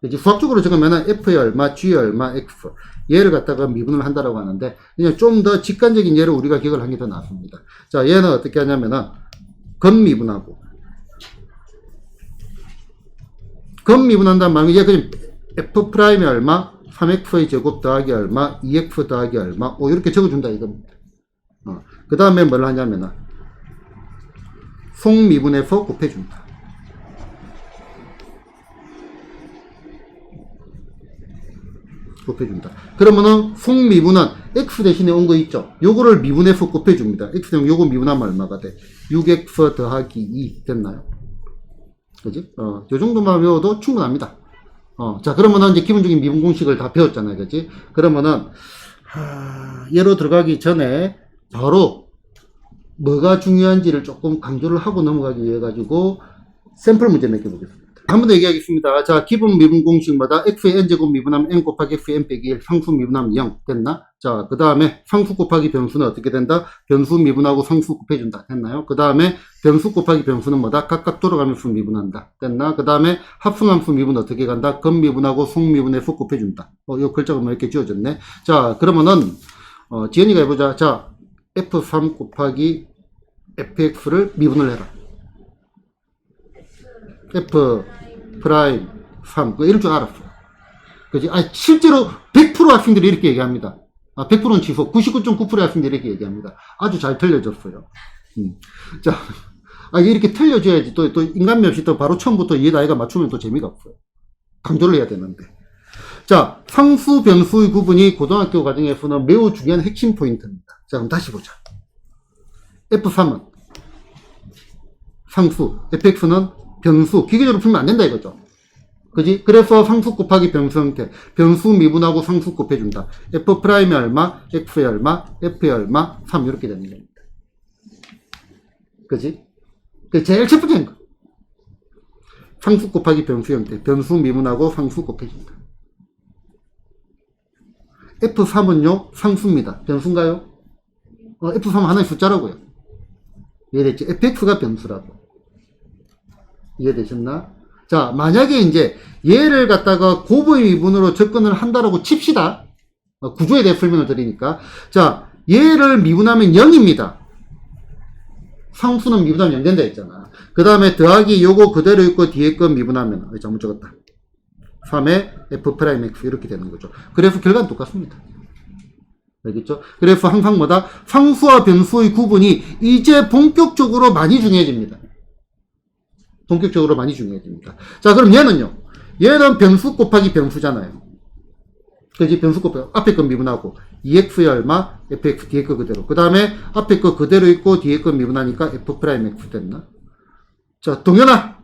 이제 수학적으로 적으면은 F의 얼마, G의 얼마, X. 얘를 갖다가 미분을 한다라고 하는데, 그냥 좀 더 직관적인 예를 우리가 기억을 하는 게 더 낫습니다. 자, 얘는 어떻게 하냐면은, 건미분하고. 건미분한다는 말은 얘 그냥 F 프라임이 얼마, 3X의 제곱 더하기 얼마, 2X 더하기 얼마, 이렇게 적어준다 이겁니다. 그 다음에 뭘 하냐면은, 속미분해서 곱해준다. 곱해준다. 그러면은 속미분은 x 대신에 온 거 있죠. 요거를 미분해서 곱해줍니다. x 되면 요거 미분하면 얼마가 돼? 6x 더하기 2 됐나요? 그지? 요 정도만 외워도 충분합니다. 자, 그러면은 이제 기본적인 미분 공식을 다 배웠잖아요. 그지? 그러면은 예로 들어가기 전에 바로 뭐가 중요한지를 조금 강조를 하고 넘어가기 위해 가지고 샘플 문제 몇 개 보겠습니다. 한 번 더 얘기하겠습니다. 자, 기본 미분 공식마다 x의 n제곱 미분하면 n 곱하기 x의 n 빼기 1, 상수 미분하면 0 됐나? 자, 그 다음에 상수 곱하기 변수는 어떻게 된다? 변수 미분하고 상수 곱해준다 됐나요? 그 다음에 변수 곱하기 변수는 뭐다? 각각 돌아가면서 미분한다 됐나? 그 다음에 합성함수 미분 어떻게 간다? 건미분하고 속미분해서 곱해준다. 요 글자가 뭐 이렇게 지워졌네. 자, 그러면은 지연이가 해보자. 자, f3 곱하기 fx를 미분을 해라. f 프라임 3 이럴 줄 알았어. 그지? 실제로 100% 학생들이 이렇게 얘기합니다. 100%는 취소. 99.9%의 학생들이 이렇게 얘기합니다. 아주 잘 틀려졌어요. 자, 이렇게 틀려줘야지 또 인간미 없이 또 바로 처음부터 이해 나이가 맞추면 또 재미가 없어요. 강조를 해야 되는데. 자, 상수 변수의 구분이 고등학교 과정에서는 매우 중요한 핵심 포인트입니다. 자, 그럼 다시 보자. F3은 상수, fx는 변수, 기계적으로 풀면 안 된다 이거죠. 그지? 그래서 상수 곱하기 변수 형태, 변수 미분하고 상수 곱해준다. f 프라임이 얼마, x의 얼마, f의 얼마, 3 이렇게 되는 겁니다. 그지? 그 제일 첫 번째인 거. 상수 곱하기 변수 형태, 변수 미분하고 상수 곱해준다. F3은요, 상수입니다. 변수인가요? F3은 하나의 숫자라고요. 이해됐지? fx가 변수라고. 이해되셨나? 자, 만약에 이제 얘를 갖다가 곱의 미분으로 접근을 한다라고 칩시다. 구조에 대해 설명을 드리니까. 자, 얘를 미분하면 0입니다. 상수는 미분하면 0 된다 했잖아. 그 다음에 더하기 요거 그대로 있고 뒤에 거 미분하면, 잘못 적었다. 3의 f'x 이렇게 되는 거죠. 그래서 결과는 똑같습니다. 알겠죠? 그래서 항상 뭐다? 상수와 변수의 구분이 이제 본격적으로 많이 중요해집니다. 본격적으로 많이 중요해집니다. 자, 그럼 얘는요? 얘는 변수 곱하기 변수잖아요. 그지? 변수 곱하기 앞에 거 미분하고 2x의 얼마, fx 뒤에 거 그대로. 그 다음에 앞에 거 그대로 있고 뒤에 거 미분하니까 f'x 됐나? 자, 동현아.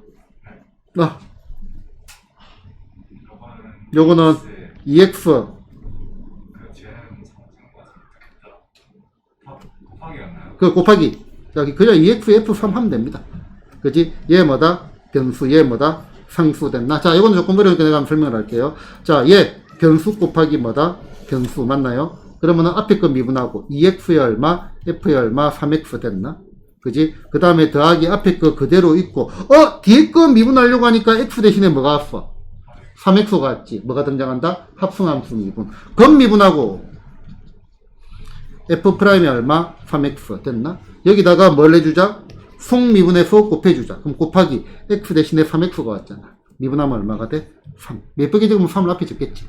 요거는 2x 그 곱하기. 자, 그냥 2x f3 하면 됩니다. 그지? 얘 뭐다? 변수, 얘 뭐다? 상수 됐나? 자, 이거는 조금 어려우니까 내가 한번 설명을 할게요. 자, 얘 변수 곱하기 뭐다? 변수 맞나요? 그러면은 앞에 거 미분하고 2x의 얼마, f의 얼마, 3x 됐나? 그지? 그 다음에 더하기 앞에 거 그대로 있고, 뒤에 거 미분하려고 하니까 x 대신에 뭐가 왔어? 3x가 왔지. 뭐가 등장한다? 합성함수 미분. 건미분하고 f'이 얼마? 3x 됐나? 여기다가 뭘 해주자? 속미분해서 곱해주자. 그럼 곱하기 x 대신에 3x가 왔잖아. 미분하면 얼마가 돼? 3. 예쁘게 적으면 3을 앞에 적겠지.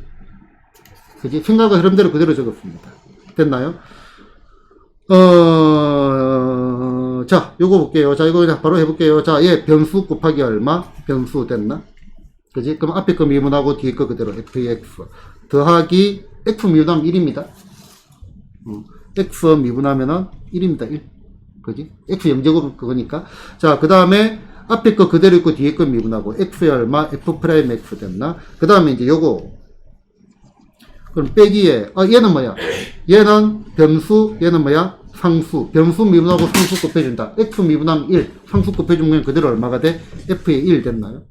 그지? 생각의 흐름대로 그대로 적었습니다. 됐나요? 자, 요거 볼게요. 자, 이거 그냥 바로 해볼게요. 자, 얘 변수 곱하기 얼마? 변수 됐나? 그지? 그럼 앞에 거 미분하고 뒤에 거 그대로 fx 더하기 x 미분하면 1입니다. x 미분하면은 1입니다. 1. 그지? x 영제곱 그거니까. 자, 그 다음에 앞에 거 그대로 있고 뒤에 거 미분하고 x의 얼마? f 프라임 x 됐나? 그 다음에 이제 요거. 그럼 빼기에, 얘는 뭐야? 얘는 변수, 얘는 뭐야? 상수. 변수 미분하고 상수 곱해준다. x 미분하면 1. 상수 곱해주면 그대로 얼마가 돼? f의 1 됐나요?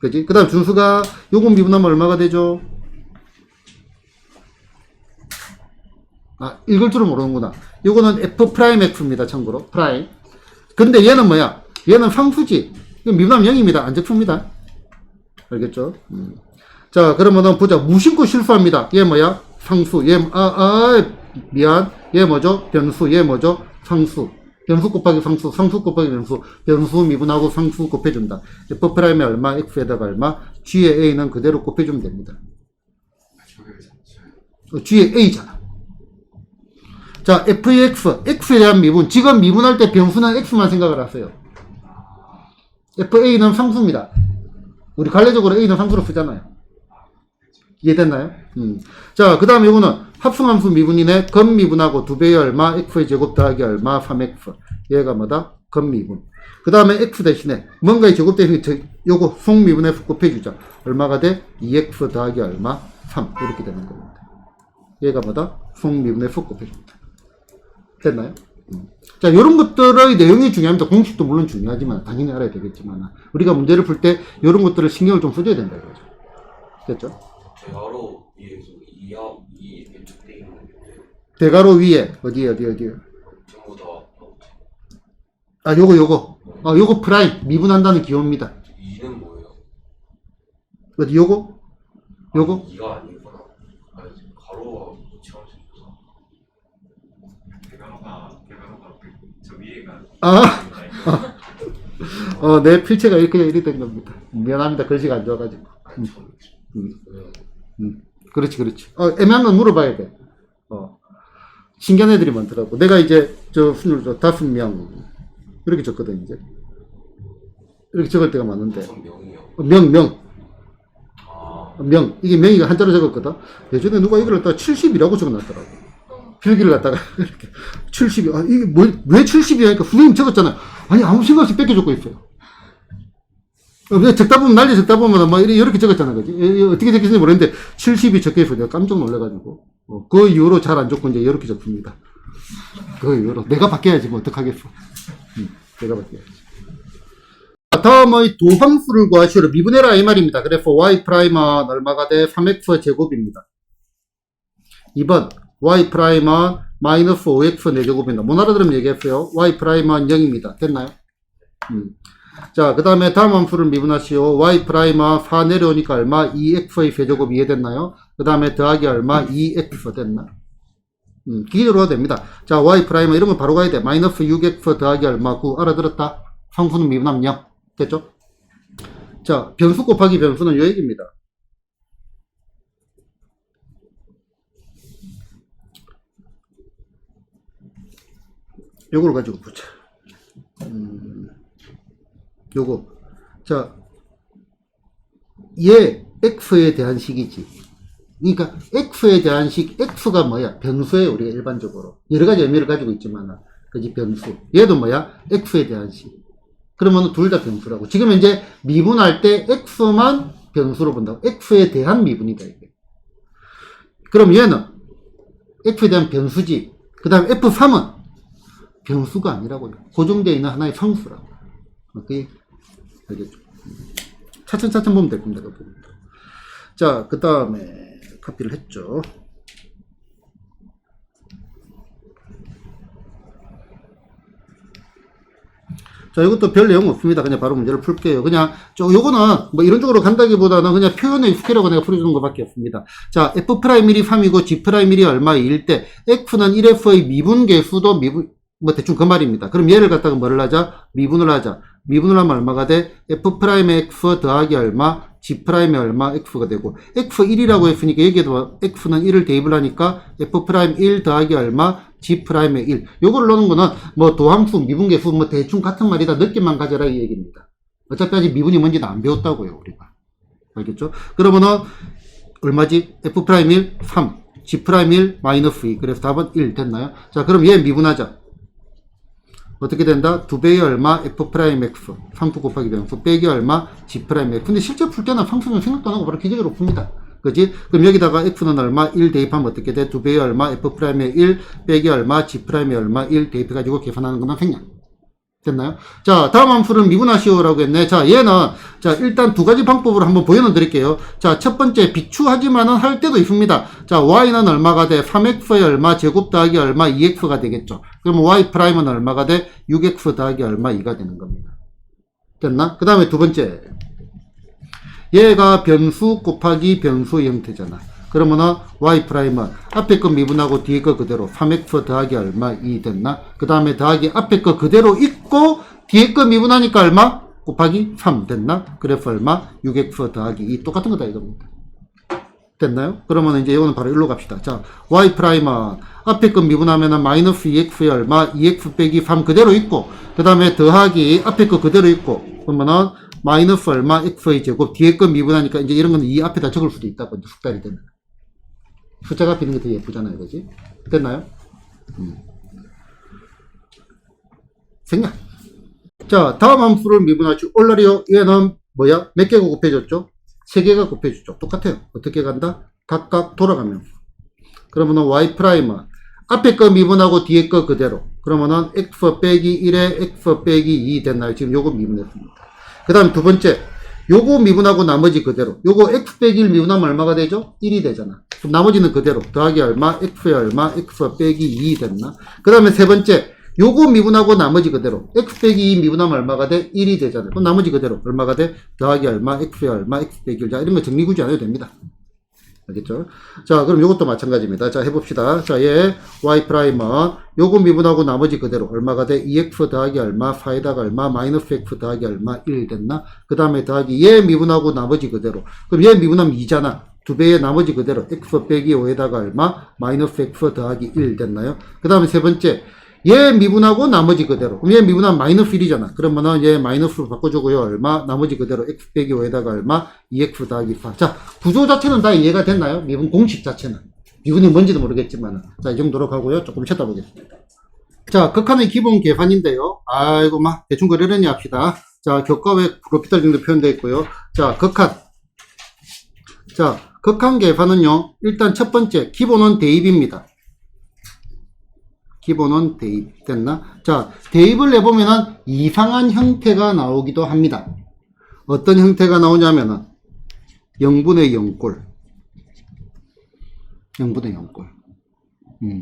그지? 그 다음 준수가 요거 미분하면 얼마가 되죠? 읽을 줄은 모르는구나. 요거는 f 프라임 x입니다. 참고로. 프라임. 근데 얘는 뭐야? 얘는 상수지. 이거 미분하면 0입니다. 안 적습니다. 알겠죠? 자, 그러면은 보자. 무심코 실수합니다. 얘 뭐야? 상수. 얘, 미안. 얘 뭐죠? 변수. 얘 뭐죠? 상수. 변수 곱하기 상수. 상수 곱하기 변수. 변수 미분하고 상수 곱해준다. f 프라임에 얼마? x에다가 얼마? g의 a는 그대로 곱해주면 됩니다. g의 a잖아. 자, fx, x에 대한 미분. 지금 미분할 때 변수는 x만 생각을 하세요. fa는 상수입니다. 우리 관례적으로 a는 상수로 쓰잖아요. 이해됐나요? 자, 그 다음에 이거는 합성함수 미분이네. 건미분하고 2배의 얼마? x의 제곱 더하기 얼마? 3x. 얘가 뭐다? 건미분. 그 다음에 x 대신에 뭔가의 제곱 대신에 요거 속미분해서 곱해주자. 얼마가 돼? 2x 더하기 얼마? 3. 이렇게 되는 겁니다. 얘가 뭐다? 속미분해서 곱해줍니다. 됐나요? 자, 요런 것들의 내용이 중요합니다. 공식도 물론 중요하지만, 당연히 알아야 되겠지만, 우리가 문제를 풀 때, 요런 것들을 신경을 좀 써줘야 된다, 이거죠. 됐죠? 대괄호 위에서 2이 배축되어 있는데 대괄호 위에, 어디에? 전부 다 요거 프라임, 미분한다는 기호입니다. 2는 뭐예요? 어디, 요거? 2가 아니구나. 가로와 붙여서 대괄호가 저 위에가 내 필체가 이렇게 된 겁니다. 미안합니다. 글씨가 안 좋아가지고. 그렇지. 애매한 건 물어봐야 돼. 신기한 애들이 많더라고. 내가 이제, 순을 5명. 이렇게 적거든, 이제. 이렇게 적을 때가 많은데. 무슨 명이요? 명. 이게 명이가 한자로 적었거든. 예전에 누가 이걸 갖다가 70이라고 적어놨더라고. 필기를 갖다가, 이렇게. 70이, 이게 왜 70이야? 그러니까 선생님 적었잖아요. 아니, 아무 생각 없이 뺏겨줬고 있어요. 적다 보면, 난리 적다 보면, 막, 이렇게 적었잖아, 그지? 어떻게 적겠는지 모르겠는데, 70이 적혀있어. 내가 깜짝 놀래가지고. 그 이후로 잘 안 적고, 이제 이렇게 적습니다. 그 이후로. 내가 바뀌어야지, 뭐, 어떡하겠어. 내가 바뀌어야지. 다음의 도함수를 구하시오로 미분해라, 이 말입니다. 그래서 y 프라임은 얼마가 돼? 3x 제곱입니다. 2번, y 프라임은 마이너스 5x 4제곱입니다. 못 알아들으면 얘기했어요. y 프라임은 0입니다. 됐나요? 자, 그 다음에 다음 함수를 미분하시오. y 프라임은 4 내려오니까 얼마? 2x의 세제곱 이해됐나요? 그 다음에 더하기 얼마? 2x 됐나? 기계적으로 됩니다. 자, y 프라임은 이런 거 바로 가야 돼. 마이너스 6x 더하기 얼마? 9. 알아들었다? 상수는 미분하면 0. 됐죠? 자, 변수 곱하기 변수는 요 얘기입니다. 요걸 가지고 보자. 요거. 자, 얘, x에 대한 식이지. 그러니까, x에 대한 식, x가 뭐야? 변수예요, 우리가 일반적으로. 여러 가지 의미를 가지고 있지만, 그지, 변수. 얘도 뭐야? x에 대한 식. 그러면 둘 다 변수라고. 지금 이제 미분할 때 x만 변수로 본다고. x에 대한 미분이다, 이게. 그럼 얘는 x에 대한 변수지. 그 다음에 f3은 변수가 아니라고요. 고정되어 있는 하나의 상수라고. 오케이? 알겠죠? 차츰 보면 될 겁니다. 그 부분도. 자, 그 다음에 카피를 했죠. 자, 이것도 별 내용 없습니다. 그냥 바로 문제를 풀게요. 그냥, 요거는 뭐 이런 쪽으로 간다기보다는 그냥 표현에 익숙해라고 내가 풀어주는 것밖에 없습니다. 자, f'1이 3이고 g'1이 얼마일 때, x는 1f의 미분계수도 뭐 대충 그 말입니다. 그럼 얘를 갖다가 뭐를 하자? 미분을 하자. 미분을 하면 얼마가 돼? f'의 x 더하기 얼마? g'의 얼마? x가 되고, x1이라고 했으니까 여기에도 x는 1을 대입을 하니까 f'1 더하기 얼마? g'의 1. 요거를 넣는 거는 뭐 도함수, 미분계수 뭐 대충 같은 말이다. 느낌만 가져라 이 얘기입니다. 어차피 아직 미분이 뭔지는 안 배웠다고요, 우리가. 알겠죠? 그러면은 얼마지? f'1 3, G'1 마이너스 2. 그래서 답은 1 됐나요? 자, 그럼 얘 미분하자. 어떻게 된다? 2배의 얼마? F'X. 상수 곱하기 변수 빼기 얼마? G'X. 근데 실제 풀 때는 상수는 생각도 안 하고 바로 기계적으로 풉니다. 그지? 그럼 여기다가 X는 얼마? 1 대입하면 어떻게 돼? 2배의 얼마? F'의 1 빼기 얼마? G'의 얼마? 1 대입해가지고 계산하는 거는 생략. 됐나요? 자, 다음 함수를 미분하시오라고 했네. 자, 얘는, 자, 일단 두 가지 방법으로 한번 보여는 드릴게요. 자, 첫 번째, 비추하지만은 할 때도 있습니다. 자, y는 얼마가 돼? 3x의 얼마, 제곱 더하기 얼마, 2x가 되겠죠. 그러면 y''은 얼마가 돼? 6x 더하기 얼마, 2가 되는 겁니다. 됐나? 그 다음에 두 번째. 얘가 변수 곱하기 변수 형태잖아. 그러면은 y''은 앞에 거 미분하고 뒤에 거 그대로 3x 더하기 얼마 2 됐나? 그 다음에 더하기 앞에 거 그대로 있고 뒤에 거 미분하니까 얼마? 곱하기 3 됐나? 그래서 얼마? 6x 더하기 2 똑같은 거다 이겁니다. 됐나요? 그러면 이제 이거는 바로 일로 갑시다. 자, y''은 앞에 거 미분하면은 마이너스 2x의 얼마? 2x 빼기 3 그대로 있고 그 다음에 더하기 앞에 거 그대로 있고 그러면은 마이너스 얼마? x의 제곱 뒤에 거 미분하니까 이제 이런 거는 이 앞에다 적을 수도 있다고 이제 숙달이 되는 숫자가 비는 게 더 예쁘잖아요. 그지? 됐나요? 생략. 자, 다음 함수를 미분하죠. 올라리오. 얘는 뭐야? 몇 개가 곱해졌죠? 3개가 곱해졌죠. 똑같아요. 어떻게 간다? 각각 돌아가면서. 그러면은 y''은 앞에 거 미분하고 뒤에 거 그대로. 그러면은 x 빼기 1에 x 빼기 2 됐나요? 지금 요거 미분했습니다. 그 다음 두 번째. 요거 미분하고 나머지 그대로. 요거 x 빼기 1 미분하면 얼마가 되죠? 1이 되잖아. 그럼 나머지는 그대로. 더하기 얼마? x의 얼마? x 빼기 2 됐나? 그 다음에 세 번째. 요거 미분하고 나머지 그대로. x 빼기 2 미분하면 얼마가 돼? 1이 되잖아. 그럼 나머지 그대로. 얼마가 돼? 더하기 얼마? x의 얼마? x 빼기 1. 자, 이런 거 정리구지 안 해도 됩니다. 알겠죠? 자, 그럼 요것도 마찬가지입니다. 자, 해봅시다. 자, 얘 y''은 요거 미분하고 나머지 그대로 얼마가 돼? 2x 더하기 얼마? 4에다가 얼마? 마이너스 x 더하기 얼마? 1 됐나? 그 다음에 더하기 얘 미분하고 나머지 그대로. 그럼 얘 미분하면 2잖아. 2배의 나머지 그대로 x 빼기 5에다가 얼마? 마이너스 x 더하기 1 됐나요? 그 다음에 세 번째. 얘 미분하고 나머지 그대로. 그럼 얘 미분하면 마이너스 1이잖아. 그러면은 얘 마이너스로 바꿔주고요. 얼마? 나머지 그대로 x 빼기 5에다가 얼마? 2x 더하기 4. 자, 구조 자체는 다 이해가 됐나요? 미분 공식 자체는. 미분이 뭔지도 모르겠지만. 자, 이 정도로 가고요. 조금 쳐다보겠습니다. 자, 극한의 기본 계산인데요. 아이고, 막, 대충 그러려니 합시다. 자, 교과에 프로피탈 정도 표현되어 있고요. 자, 극한. 자, 극한 계산은요. 일단 첫 번째, 기본은 대입입니다. 기본은 대입 됐나? 자, 대입을 해보면은 이상한 형태가 나오기도 합니다. 어떤 형태가 나오냐면은 0분의 0꼴. 0분의 0꼴.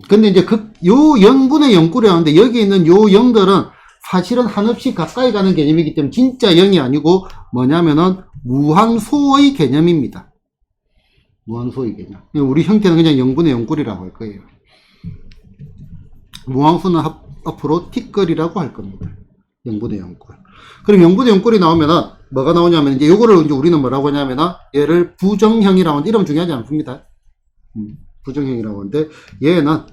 근데 이제 요 0분의 0꼴이 나오는데 여기 있는 요 0들은 사실은 한없이 가까이 가는 개념이기 때문에 진짜 0이 아니고 뭐냐면은 무한소의 개념입니다. 무한소의 개념. 우리 형태는 그냥 0분의 0꼴이라고 할 거예요. 무한수는 앞으로 티끌이라고 할 겁니다. 0분의 0꼴. 그럼 0분의 0꼴이 나오면은 뭐가 나오냐면 이제 요거를 이제 우리는 뭐라고 하냐면은 얘를 부정형이라고 하는데 이름 중요하지 않습니다. 부정형이라고 하는데 얘는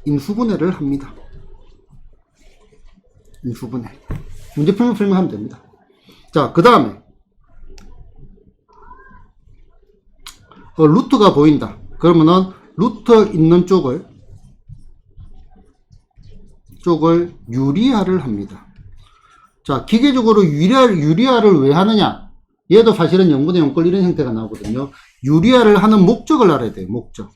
인수분해를 합니다. 인수분해. 문제 풀면 하면 됩니다. 자, 그 다음에 루트가 보인다. 그러면은 루트 있는 쪽을 유리화를 합니다. 자, 기계적으로 유리화를 왜 하느냐? 얘도 사실은 0분의 0꼴 이런 형태가 나오거든요. 유리화를 하는 목적을 알아야 돼요. 목적.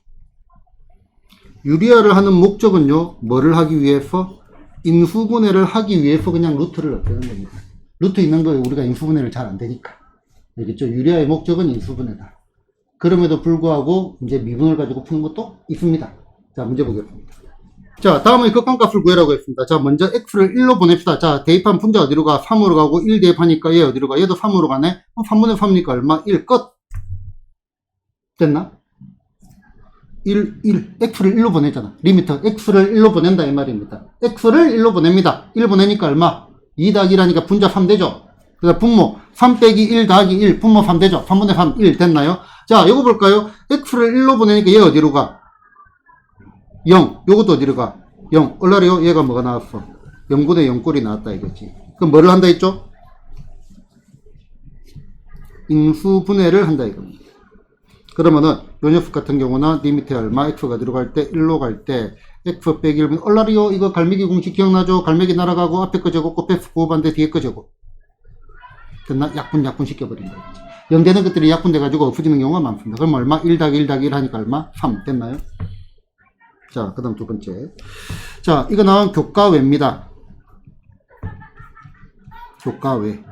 유리화를 하는 목적은요, 뭐를 하기 위해서? 인수분해를 하기 위해서 그냥 루트를 넣는 겁니다. 루트 있는 거 우리가 인수분해를 잘 안 되니까. 알겠죠? 유리화의 목적은 인수분해다. 그럼에도 불구하고 이제 미분을 가지고 푸는 것도 있습니다. 자, 문제 보겠습니다. 자, 다음은 극한값을 구해라고 했습니다. 자, 먼저 x를 1로 보냅시다. 자, 대입한 분자 어디로 가? 3으로 가고 1 대입하니까 얘 어디로 가? 얘도 3으로 가네? 그럼 3분의 3이니까 얼마? 1 끝. 됐나? 1. x를 1로 보내잖아. 리미터 x를 1로 보낸다 이 말입니다. x를 1로 보냅니다. 1 보내니까 얼마? 2 더하기 1하니까 분자 3 되죠? 그래서 분모 3 빼기 1 더하기 1 분모 3 되죠? 3분의 3 1 됐나요? 자, 이거 볼까요? x를 1로 보내니까 얘 어디로 가? 0. 요것도 어디로 가? 0. 얼라리요? 얘가 뭐가 나왔어? 0분의 0꼴이 나왔다 이거지. 그럼 뭐를 한다 했죠? 인수분해를 한다 이겁니다. 그러면은 요 녀석 같은 경우는 리미트 얼마 x가 들어갈 때 1로 갈 때 x 빼기 1분 얼라리요 이거 갈매기 공식 기억나죠? 갈매기 날아가고 앞에 거 제곱 곱해 구호반대 뒤에 거 제곱 됐나? 약분 시켜버린다. 0 되는 것들이 약분돼 가지고 없어지는 경우가 많습니다. 그럼 얼마? 1 더하기 1 더하기 1 하니까 얼마? 3 됐나요? 자, 그 다음 두 번째. 자, 이거 나온 교과외입니다. 교과외.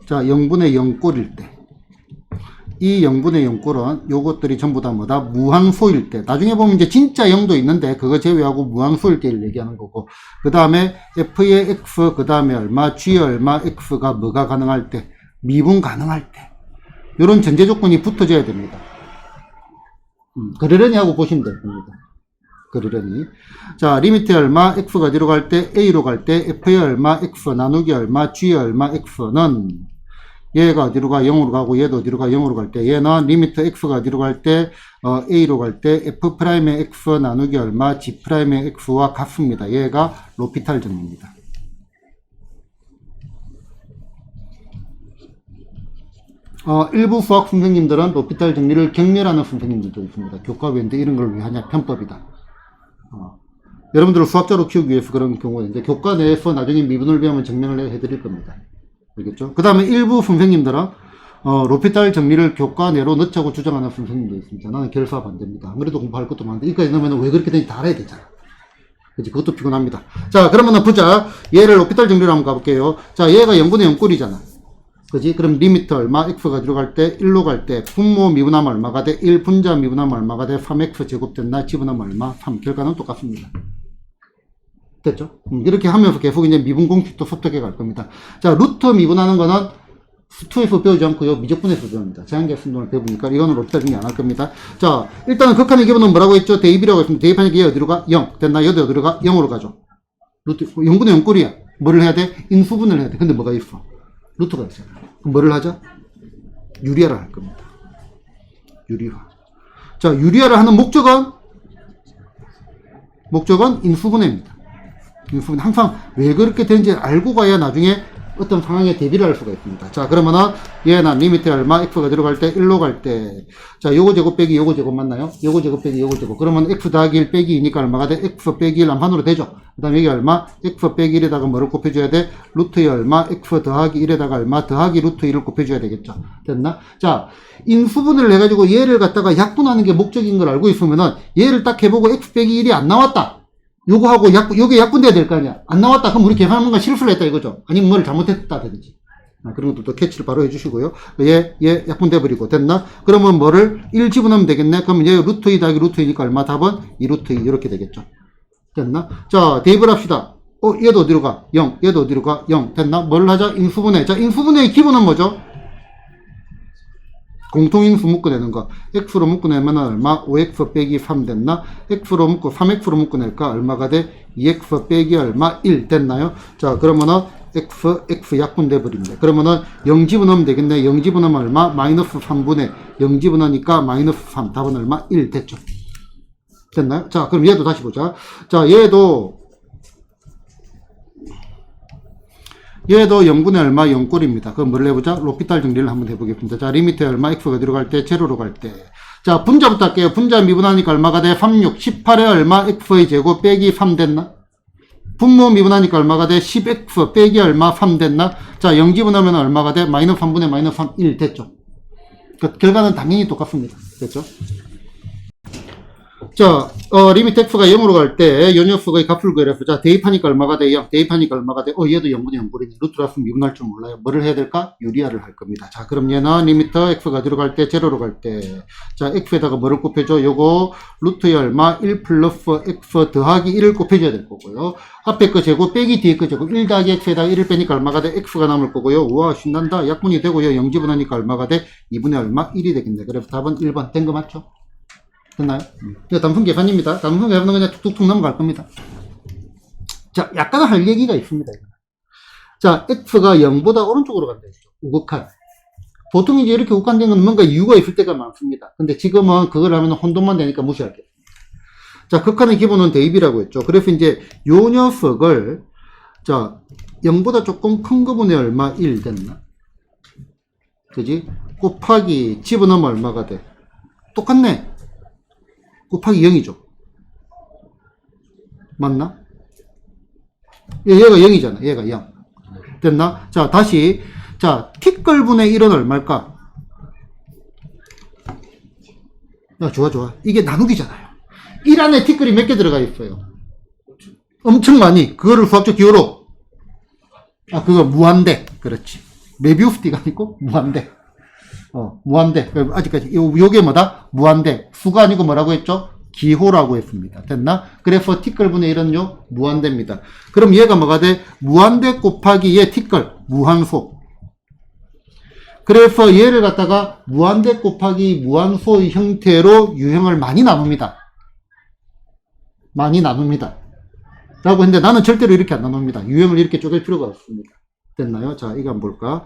자, 0분의 0꼴일 때. 이 0분의 0꼴은 요것들이 전부 다 뭐다? 무항소일 때. 나중에 보면 이제 진짜 0도 있는데 그거 제외하고 무항소일 때를 얘기하는 거고. 그 다음에 f의 x, 그 다음에 얼마, g의 얼마, x가 뭐가 가능할 때? 미분 가능할 때. 요런 전제 조건이 붙어져야 됩니다. 그러려니 하고 보시면 될 겁니다. 그러려니. 자, 리미트 얼마, x가 뒤로 갈 때, a로 갈 때, f의 얼마, x 나누기 얼마, g의 얼마, x는 얘가 어디로 가? 0으로 가고 얘도 어디로 가? 0으로 갈 때 얘는 리미트 x가 어디로 갈 때 a로 갈 때 f'의 x 나누기 얼마 g'의 x와 같습니다. 얘가 로피탈 정리입니다. 일부 수학 선생님들은 로피탈 정리를 경멸하는 선생님들도 있습니다. 교과외인데 이런 걸 왜 하냐? 편법이다. 여러분들을 수학자로 키우기 위해서 그런 경우가 있는데 교과 내에서 나중에 미분을 배우면 증명을 해드릴 겁니다. 알겠죠? 그 다음에 일부 선생님들은 로피탈 정리를 교과 내로 넣자고 주장하는 선생님도 있습니다. 나는 결사 반대입니다. 아무래도 공부할 것도 많은데 이까지 넣으면 왜 그렇게 되는지 다 알아야 되잖아. 그치? 그것도 피곤합니다. 자, 그러면은 보자. 얘를 로피탈 정리로 한번 가볼게요. 자, 얘가 0분의 0꼴이잖아. 그지? 그럼 리미트 얼마? x가 들어갈 때 1로 갈 때 분모 미분하면 얼마가 돼? 1 분자 미분하면 얼마가 돼? 3x 제곱됐나? 집어넣으면 얼마? 3. 결과는 똑같습니다. 됐죠? 이렇게 하면서 계속 이제 미분 공식도 습득해 갈 겁니다. 자, 루트 미분하는 거는 수투에서 배우지 않고요. 미적분에서 배웁니다. 제한계 순동을 배우니까 이거는 로피탈 정리 안 할 겁니다. 자, 일단은 극한의 기본은 뭐라고 했죠? 대입이라고 했습니다. 대입하니까 얘 어디로 가? 0. 됐나? 얘도 어디로 가? 0으로 가죠. 루트, 0분의 0꼴이야. 뭐를 해야 돼? 인수분을 해야 돼. 근데 뭐가 있어? 루트가 있어요. 그럼 뭐를 하죠? 유리화를 할 겁니다. 유리화. 자, 유리화를 하는 목적은 인수분해입니다. 인수분해. 항상 왜 그렇게 되는지 알고 가야 나중에 어떤 상황에 대비를 할 수가 있습니다. 자, 그러면은 얘는 리미트 얼마? x가 들어갈 때 1로 갈 때. 자, 요거 제곱 빼기 요거 제곱 맞나요? 요거 제곱 빼기 요거 제곱. 그러면 x 더하기 1 빼기 2니까 얼마가 돼? x 빼기 1 한판으로 되죠. 그 다음에 여기 얼마? x 빼기 1에다가 뭐를 곱해줘야 돼? 루트에 얼마? x 더하기 1에다가 얼마? 더하기 루트 1을 곱해줘야 되겠죠. 됐나? 자, 인수분을 해가지고 얘를 갖다가 약분하는 게 목적인 걸 알고 있으면은 얘를 딱 해보고 x 빼기 1이 안 나왔다. 요거하고 요게 약분돼야 될 거 아니야. 안 나왔다. 그럼 우리 계산하는 건 실수를 했다 이거죠. 아니면 뭘 잘못했다든지. 그런 것도 또 캐치를 바로 해주시고요. 얘 약분돼 버리고 됐나? 그러면 뭐를 1 집어넣으면 되겠네. 그러면 얘 루트 2 더하기 루트 2니까 얼마? 답은 2 루트 2 이렇게 되겠죠. 됐나? 자, 대입을 합시다. 얘도 어디로 가? 0. 얘도 어디로 가? 0. 됐나? 뭘 하자? 인수분해. 자, 인수분해의 기본은 뭐죠? 공통인수 묶어내는 거. x로 묶어내면 얼마? 5x 빼기 3 됐나? x로 묶고 3x로 묶어낼까? 얼마가 돼? 2x 빼기 얼마? 1 됐나요? 자, 그러면은 x 약분돼 버립니다. 그러면은 0 집어넣으면 되겠네. 0 집어넣으면 얼마? 마이너스 3분의 0 집어넣으니까 마이너스 3. 답은 얼마? 1 됐죠. 됐나요? 자, 그럼 얘도 다시 보자. 자, 얘도 0분의 얼마 0꼴입니다. 그럼 뭘 해보자? 로피탈 정리를 한번 해보겠습니다. 자, 리미트 얼마 x가 들어갈 때, 제로로 갈 때. 자, 분자부터 할게요. 분자 미분하니까 얼마가 돼? 36, 18에 얼마? x의 제곱 빼기 3 됐나? 분모 미분하니까 얼마가 돼? 10x 빼기 얼마? 3 됐나? 자, 0 집어넣으면 얼마가 돼? 마이너스 3분의 마이너스 3, 1 됐죠. 그 결과는 당연히 똑같습니다. 됐죠? 자, 리미트 x가 0으로 갈 때, 요 녀석의 값을 구해서, 자, 대입하니까 얼마가 돼? 0. 대입하니까 얼마가 돼? 얘도 0분의 0꼴이네. 루트라서 미분할 줄 몰라요. 뭐를 해야 될까? 유리화를 할 겁니다. 자, 그럼 얘는 리미트 x가 들어갈 때, 제로로 갈 때, 자, x에다가 뭐를 곱해줘? 요거, 루트에 얼마? 1 플러스 x 더하기 1을 곱해줘야 될 거고요. 앞에 거 제곱 빼기 뒤에 거 제곱. 1 더하기 x에다가 1을 빼니까 얼마가 돼? x가 남을 거고요. 우와, 신난다. 약분이 되고요. 0 집어넣으니까 얼마가 돼? 2분의 얼마? 1이 되겠네. 그래서 답은 1번. 된 거 맞죠? 됐나요? 이거 단순 계산입니다. 단순 계산은 그냥 툭툭툭 넘어갈 겁니다. 자, 약간 할 얘기가 있습니다. 자, x가 0보다 오른쪽으로 간다 했죠. 우극한. 보통 이제 이렇게 우극한된 건 뭔가 이유가 있을 때가 많습니다. 근데 지금은 그걸 하면 혼돈만 되니까 무시할게요. 자, 극한의 기본은 대입이라고 했죠. 그래서 이제 요 녀석을, 자, 0보다 조금 큰 거분의 얼마? 1 됐나? 그지? 곱하기 집어넣으면 얼마가 돼? 똑같네. 곱하기 0이죠. 맞나? 얘가 0이잖아. 얘가 0. 됐나? 자, 다시. 자, 티끌분의 1은 얼마일까? 야, 좋아, 좋아. 이게 나누기잖아요. 1 안에 티끌이 몇 개 들어가 있어요? 엄청 많이. 그거를 수학적 기호로. 아, 그거 무한대. 그렇지. 메비우스띠가 아니고 무한대. 무한대. 아직까지. 요게 뭐다? 무한대. 수가 아니고 뭐라고 했죠? 기호라고 했습니다. 됐나? 그래서 티끌분의 1은요, 무한대입니다. 그럼 얘가 뭐가 돼? 무한대 곱하기 얘 티끌. 무한소. 그래서 얘를 갖다가 무한대 곱하기 무한소의 형태로 유형을 많이 나눕니다. 많이 나눕니다. 라고 했는데 나는 절대로 이렇게 안 나눕니다. 유형을 이렇게 쪼갤 필요가 없습니다. 됐나요? 자, 이거 한번 볼까?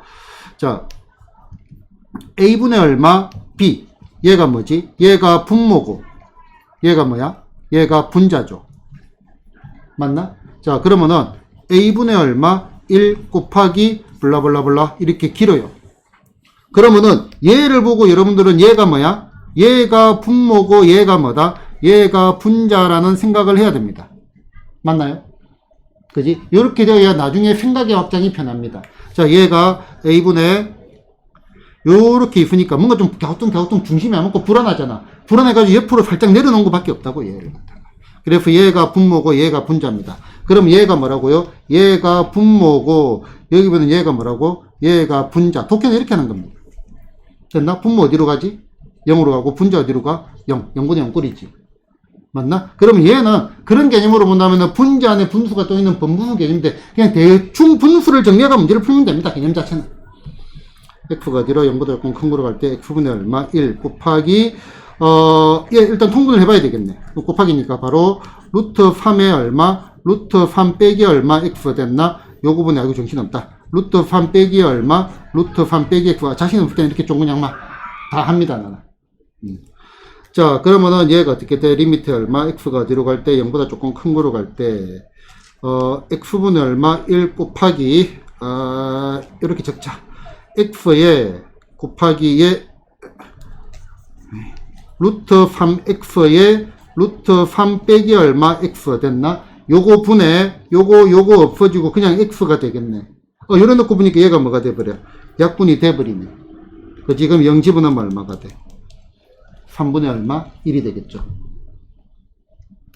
자, A분의 얼마? B. 얘가 뭐지? 얘가 분모고, 얘가 뭐야? 얘가 분자죠. 맞나? 자, 그러면은 A분의 얼마? 1 곱하기 블라블라블라 이렇게 길어요. 그러면은 얘를 보고 여러분들은 얘가 뭐야? 얘가 분모고 얘가 뭐다? 얘가 분자라는 생각을 해야 됩니다. 맞나요? 그지? 이렇게 되어야 나중에 생각의 확장이 편합니다. 자, 얘가 A분의 요렇게 있으니까 뭔가 좀 갸우뚱 중심이 안 맞고 불안하잖아. 불안해가지고 옆으로 살짝 내려놓은 것밖에 없다고, 얘를 갖다가. 그래서 얘가 분모고 얘가 분자입니다. 그럼 얘가 뭐라고요? 얘가 분모고 여기 보면 얘가 뭐라고? 얘가 분자. 독해는 이렇게 하는 겁니다. 됐나? 분모 어디로 가지? 0으로 가고 분자 어디로 가? 0. 0분의 0 꼴이지. 맞나? 그럼 얘는 그런 개념으로 본다면 분자 안에 분수가 또 있는 분수 개념인데 그냥 대충 분수를 정리해가 문제를 풀면 됩니다. 개념 자체는. x가 어디로 0보다 조금 큰 거로 갈 때 x분의 얼마? 1 곱하기 얘 일단 통분을 해봐야 되겠네. 곱하기니까 바로 루트 3의 얼마? 루트 3 빼기 얼마? x 됐나? 요 부분에 알고 정신없다. 루트 3 빼기 얼마? 루트 3 빼기 x. 자신 없을 때는 이렇게 좀 그냥 막 다 합니다, 나는. 자, 그러면은 얘가 어떻게 돼? 리미트 얼마? x가 어디로 갈 때? 0보다 조금 큰 거로 갈 때, x분의 얼마? 1 곱하기, 이렇게 적자. x에 곱하기 에 루트 3x에 루트 3 빼기 얼마? x 됐나? 요거 분해, 요거 없어지고 그냥 x가 되겠네. 요래 놓고 보니까 얘가 뭐가 돼버려? 약분이 돼버리네. 그 지금 0 집어넣으면 얼마가 돼? 3분의 얼마? 1이 되겠죠.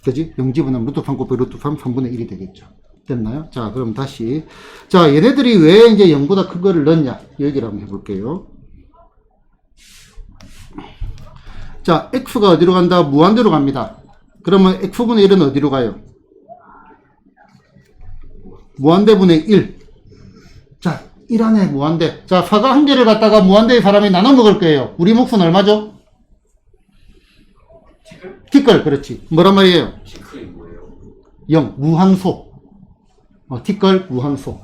그지? 0 집어넣으면 루트 3 곱하기 루트 3, 3분의 1이 되겠죠. 됐나요? 자, 그럼 다시. 자, 얘네들이 왜 이제 0보다 큰 거를 넣냐? 이 얘기를 한번 해볼게요. 자, x가 어디로 간다? 무한대로 갑니다. 그러면 x분의 1은 어디로 가요? 무한대분의 1. 자, 1 안에 무한대. 자, 사과 한 개를 갖다가 무한대의 사람이 나눠 먹을 거예요. 우리 몫은 얼마죠? 티끌, 그렇지. 뭐란 말이에요? 티끌이 뭐예요? 0, 무한소. 티끌, 무한소.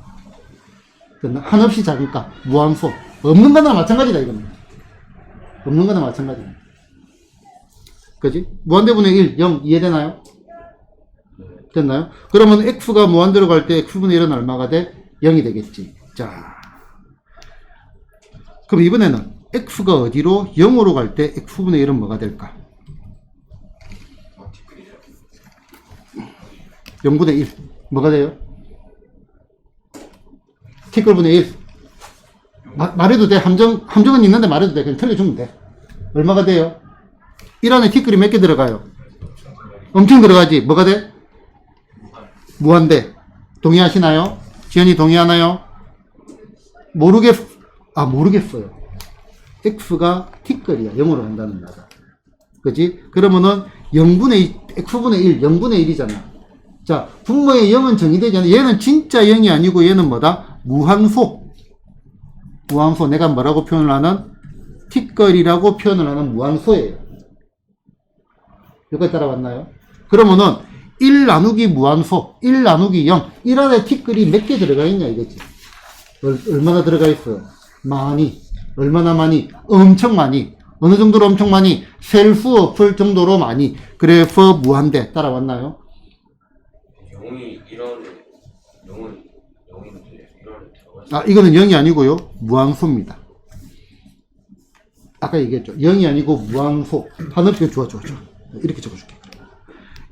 한없이 작으니까, 무한소. 없는 거나 마찬가지다, 이거는. 없는 거나 마찬가지다. 그지? 무한대분의 1, 0, 이해되나요? 됐나요? 그러면 x가 무한대로 갈 때 x분의 1은 얼마가 돼? 0이 되겠지. 자. 그럼 이번에는 x가 어디로? 0으로 갈 때 x분의 1은 뭐가 될까? 0분의 1. 뭐가 돼요? 티끌분의 1. 말해도 돼. 함정은 있는데 말해도 돼. 그냥 틀려주면 돼. 얼마가 돼요? 1 안에 티끌이 몇 개 들어가요? 엄청 들어가지. 뭐가 돼? 무한대. 동의하시나요? 지연이 동의하나요? 모르겠어요. x가 티끌이야. 0으로 간다는 거다. 그지? 그러면은 x분의 1, 0분의 1이잖아. 자, 분모의 0은 정의되지 않아. 얘는 진짜 0이 아니고 얘는 뭐다? 무한소. 무한소. 내가 뭐라고 표현을 하는? 티끌이라고 표현을 하는 무한소예요. 여기까지 따라왔나요? 그러면은 1 나누기 무한소, 1 나누기 0. 1 안에 티끌이 몇 개 들어가 있냐 이거지. 얼마나 들어가 있어요? 많이. 얼마나 많이? 엄청 많이. 어느 정도로 엄청 많이? 셀 수 없을 정도로 많이. 그래서 무한대. 따라왔나요? 0이 1안에 0인데 1안에 들어가 있어요. 이거는 0이 아니고요. 무한소입니다. 아까 얘기했죠. 0이 아니고 무한소. 한없이 좋아. 이렇게 적어줄게.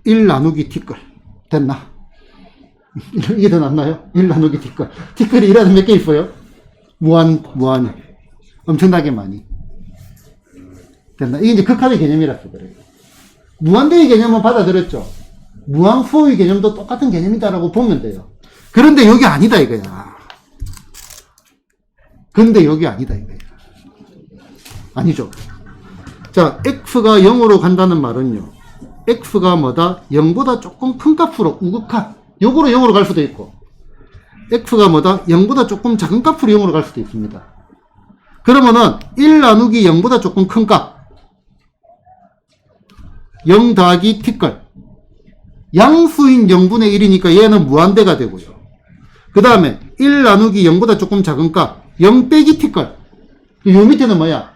1 나누기 티끌. 됐나? 이게 더 낫나요? 1 나누기 티끌. 티끌이 1 안에 몇 개 있어요? 무한. 엄청나게 많이. 됐나? 이게 이제 극한의 개념이라서 그래요. 무한대의 개념은 받아들였죠. 무한소의 개념도 똑같은 개념이다라고 보면 돼요. 그런데 여기 아니다 이거야. 근데 여기 아니다 이거야. 아니죠. 자, x가 0으로 간다는 말은요. x가 뭐다? 0보다 조금 큰 값으로 우극한. 요거로 0으로 갈 수도 있고. x가 뭐다? 0보다 조금 작은 값으로 0으로 갈 수도 있습니다. 그러면은 1 나누기 0보다 조금 큰 값. 0 더하기 티끌. 양수인 0분의 1이니까 얘는 무한대가 되고요. 그 다음에 1 나누기 0보다 조금 작은 값. 0 빼기 티끌. 요 밑에는 뭐야?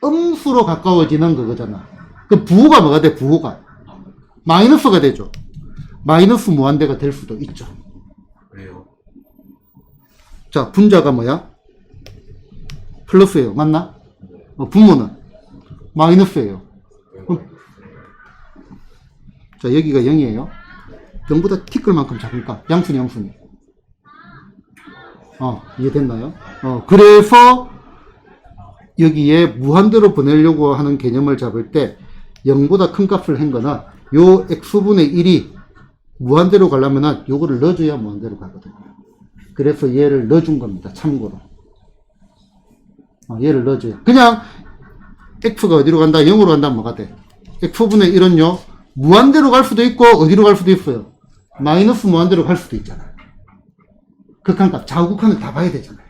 음수로 가까워지는 그거잖아. 그 부호가 뭐가 돼? 부호가. 마이너스가 되죠. 마이너스 무한대가 될 수도 있죠. 왜요? 자, 분자가 뭐야? 플러스예요. 맞나? 분모는 마이너스예요. 자, 여기가 0이에요. 0보다 티끌만큼 작을까? 양순이. 이해됐나요? 그래서 여기에 무한대로 보내려고 하는 개념을 잡을 때 0보다 큰 값을 한 거는 요 x분의 1이 무한대로 가려면은 요거를 넣어줘야 무한대로 가거든요. 그래서 얘를 넣어준 겁니다. 참고로. 얘를 넣어줘요. 그냥 x가 어디로 간다? 0으로 간다면 뭐가 돼? x분의 1은요, 무한대로 갈 수도 있고, 어디로 갈 수도 있어요? 마이너스 무한대로 갈 수도 있잖아요. 극한값, 좌우극한을 다 봐야 되잖아요.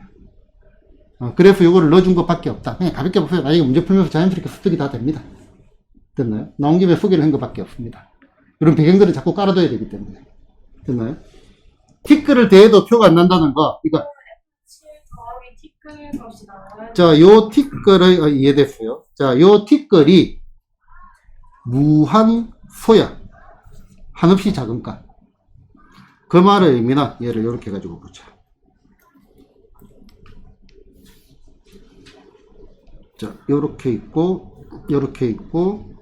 그래서 요거를 넣어준 것밖에 없다. 그냥 가볍게 보세요. 나중에 문제 풀면서 자연스럽게 습득이 다 됩니다. 됐나요? 나온 김에 소개를 한 것밖에 없습니다. 이런 배경들은 자꾸 깔아둬야 되기 때문에. 됐나요? 티끌을 대해도 표가 안 난다는 거, 이거. 티끌 값이 나와요. 자, 요 티끌을, 이해됐어요. 자, 요 티끌이 무한소야. 한없이 작은 값. 그 말의 의미는 얘를 이렇게 가지고 보자. 자, 요렇게 있고, 요렇게 있고,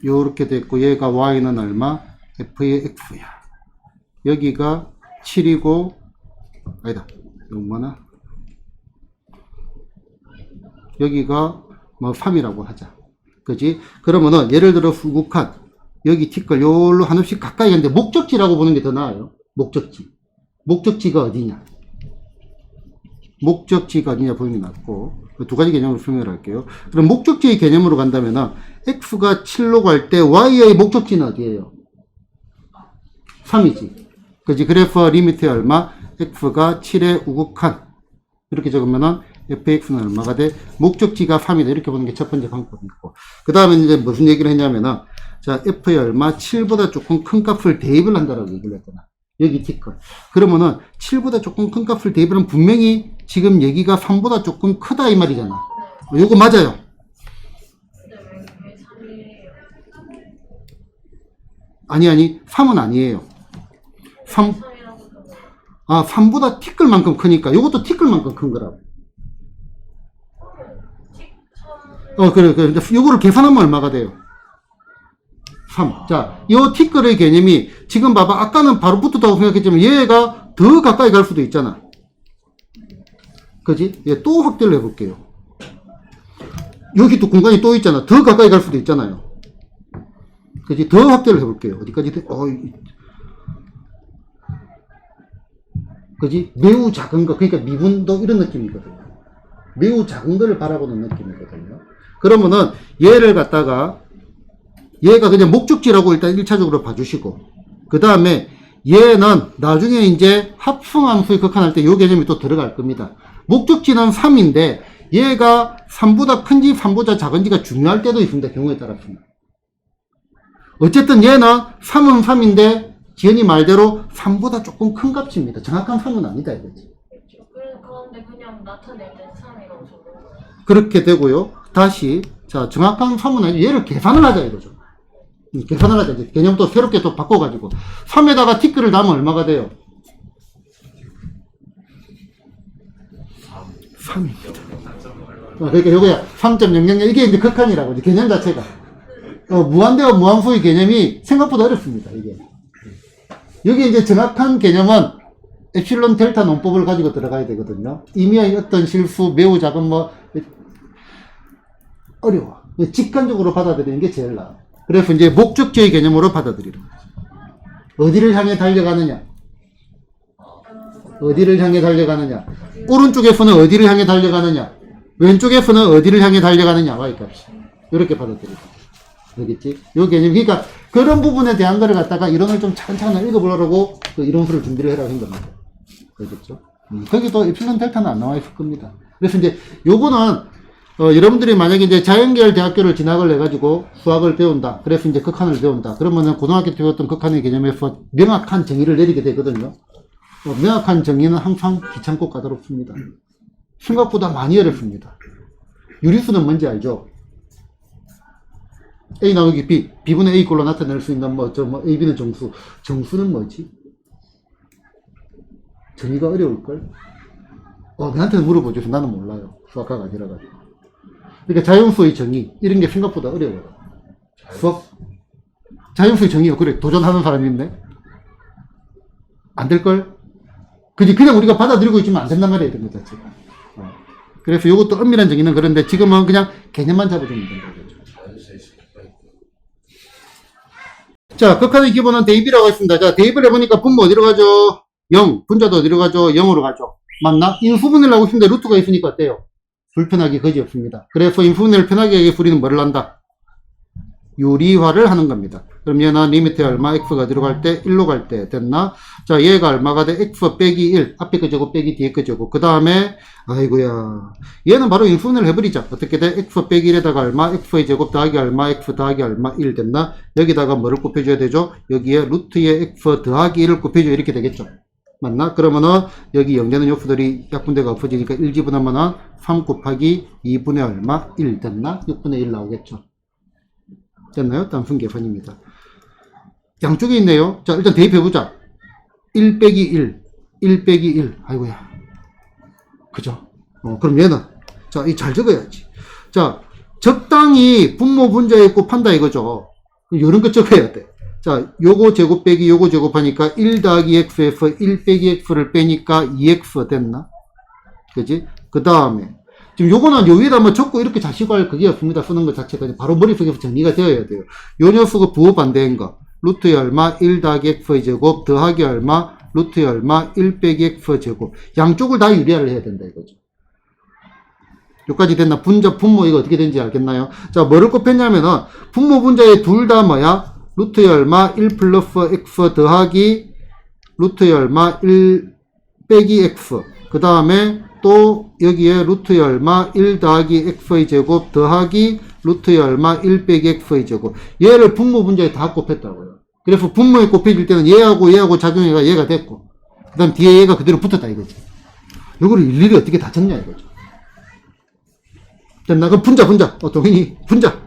요렇게 됐고, 얘가 y는 얼마? f의 x야. 여기가 7이고, 아니다. 얼마나? 여기가 뭐 3이라고 하자. 그지? 그러면은 예를 들어 후국한 여기 티끌 요로 한없씩 가까이 가는데 목적지라고 보는 게 더 나아요. 목적지. 목적지가 어디냐? 목적지가 어디냐 보는 게 낫고, 두 가지 개념으로 설명을 할게요. 그럼 목적지의 개념으로 간다면은 x가 7로 갈 때 y의 목적지는 어디예요? 3이지. 그지? 그래서 리미트 얼마? x가 7에 우극한. 이렇게 적으면은 fx는 얼마가 돼? 목적지가 3이다. 이렇게 보는 게 첫 번째 방법이고. 그 다음에 이제 무슨 얘기를 했냐면은, 자, f의 얼마? 7보다 조금 큰 값을 대입을 한다라고 얘기를 했잖아. 여기 티끌. 그러면은 7보다 조금 큰 값을 대입을 하면 분명히 지금 얘기가 3보다 조금 크다 이 말이잖아. 요거 맞아요. 근데 왜 3이에요? 아니, 3은 아니에요. 3, 3보다 티끌만큼 크니까 요것도 티끌만큼 큰 거라고. 그래. 요거를 계산하면 얼마가 돼요? 3. 자, 요 티끌의 개념이 지금 봐봐. 아까는 바로 붙었다고 생각했지만 얘가 더 가까이 갈 수도 있잖아. 그지? 얘 또 확대를 해볼게요. 여기 또 공간이 또 있잖아. 더 가까이 갈 수도 있잖아요. 그지? 더 확대를 해볼게요. 어디까지 돼? 그지? 매우 작은 거. 그러니까 미분도 이런 느낌이거든요. 매우 작은 거를 바라보는 느낌이거든요. 그러면은 얘를 갖다가 얘가 그냥 목적지라고 일단 1차적으로 봐주시고, 그 다음에 얘는 나중에 이제 합성함수에 극한할 때 요 개념이 또 들어갈 겁니다. 목적지는 3인데 얘가 3보다 큰지 3보다 작은지가 중요할 때도 있습니다. 경우에 따라서는. 어쨌든 얘는 3은 3인데 지연이 말대로 3보다 조금 큰 값입니다. 정확한 3은 아니다 이거지. 그런데 그냥 나타낼 때 3이라고 적어요. 그렇게 되고요. 다시 자, 정확한 3은 아니고 얘를 계산을 하자 이거죠. 계산을 하자. 이제 개념 또 새롭게 또 바꿔가지고 3에다가 티끌을 넣으면 얼마가 돼요? 3입니다. 그러니까 요거야 3.000 이게 이제 극한이라고 이제 개념 자체가 무한대와 무한수의 개념이 생각보다 어렵습니다. 이게 여기 이제 정확한 개념은 엡실론 델타 논법을 가지고 들어가야 되거든요. 임의의 어떤 실수 매우 작은 뭐 어려워. 직관적으로 받아들이는 게 제일 나아. 그래서 이제 목적지의 개념으로 받아들이는 거죠. 어디를 향해 달려가느냐? 어디를 향해 달려가느냐? 오른쪽에서는 어디를 향해 달려가느냐? 왼쪽에서는 어디를 향해 달려가느냐? y값이. 이렇게 받아들이고. 알겠지? 요 개념. 그러니까 그런 부분에 대한 거를 갖다가 이론을 좀 차근차근 읽어보려고 그 이론수를 준비를 해라 한 겁니다. 알겠죠? 거기도 에필론 델타는 안 나와 있을 겁니다. 그래서 이제 요거는 여러분들이 만약에 이제 자연계열 대학교를 진학을 해가지고 수학을 배운다. 그래서 이제 극한을 배운다. 그러면은 고등학교 때 배웠던 극한의 개념에서 명확한 정의를 내리게 되거든요. 명확한 정의는 항상 귀찮고 까다롭습니다. 생각보다 많이 어렵습니다. 유리수는 뭔지 알죠? A 나누기 B, B분의 A 꼴로 나타낼 수 있는 A, B는 정수. 정수는 뭐지? 정의가 어려울걸? 내한테는 물어보죠. 나는 몰라요. 수학과가 아니라가지고. 그러니까 자연수의 정의, 이런 게 생각보다 어려워요. 수학? 자연수의 정의요. 그래, 도전하는 사람이 있네? 안 될걸? 그지? 그냥 우리가 받아들이고 있지만 안 된단 말이에요. 이런 것 자체가. 그래서 이것도 엄밀한 정의는 그런데 지금은 그냥 개념만 잡아주면 된다고 그러죠. 자, 극한의 기본은 대입이라고 했습니다. 자, 대입을 해보니까 분모 어디로 가죠? 0. 분자도 어디로 가죠? 0으로 가죠. 맞나? 인수분해를 하고 있는데 루트가 있으니까 어때요? 불편하기 거지없습니다. 그래서 인수분해를 편하게 하기 위해서 우리는 뭐를 한다? 유리화를 하는 겁니다. 그럼 얘는 리미트 얼마? x가 어디로 갈 때? 1로 갈 때. 됐나? 자, 얘가 얼마가 돼? x 빼기 1. 앞에 거 제곱 빼기 뒤에 거 제곱. 그 다음에, 아이고야. 얘는 바로 인수분해를 해버리자. 어떻게 돼? x 빼기 1에다가 얼마? x의 제곱 더하기 얼마? x 더하기 얼마? 1 됐나? 여기다가 뭐를 곱해줘야 되죠? 여기에 루트에 x 더하기 1을 곱해줘야 이렇게 되겠죠? 맞나? 그러면은, 여기 0되는 요수들이 약분대가 없어지니까 1 집어넣으면은 3 곱하기 2분의 얼마? 1 됐나? 6분의 1 나오겠죠? 됐나요? 단순 계산입니다. 양쪽에 있네요. 자, 일단 대입해보자. 1 빼기 1. 1 빼기 1. 아이고야. 그죠? 그럼 얘는. 자, 이 잘 적어야지. 자, 적당히 분모 분자에 곱한다 이거죠. 이런 거 적어야 돼. 자, 요거 제곱 빼기 요거 제곱하니까 1 더하기 x에서 1 빼기 x를 빼니까 2x 됐나? 그지? 그 다음에 지금 요거는 요 위에다 뭐 적고 이렇게 자시고 할 그게 없습니다. 쓰는 것 자체가 바로 머릿속에서 정리가 되어야 돼요. 요 녀석은 부호 반대인 거. 루트의 얼마 1 더하기 x의 제곱 더하기 얼마 루트의 얼마 1 빼기 x 제곱. 양쪽을 다 유리화를 해야 된다 이거죠. 여기까지 됐나? 분자 분모 이거 어떻게 되는지 알겠나요? 자, 뭐를 곱했냐면은 분모 분자에 둘 다 뭐야? 루트의 얼마 1 플러스 x 더하기 루트의 얼마 1 빼기 x. 그 다음에 또 여기에 루트의 얼마 1 더하기 x의 제곱 더하기 루트의 얼마 1 빼기 x의 제곱. 얘를 분모 분자에 다 곱했다고요. 그래서 분모에 곱해질 때는 얘하고 작용해가 얘가 됐고 그 다음 뒤에 얘가 그대로 붙었다 이거지. 요거를 일일이 어떻게 다 적냐 이거죠. 됐나? 그럼 분자 동현이 분자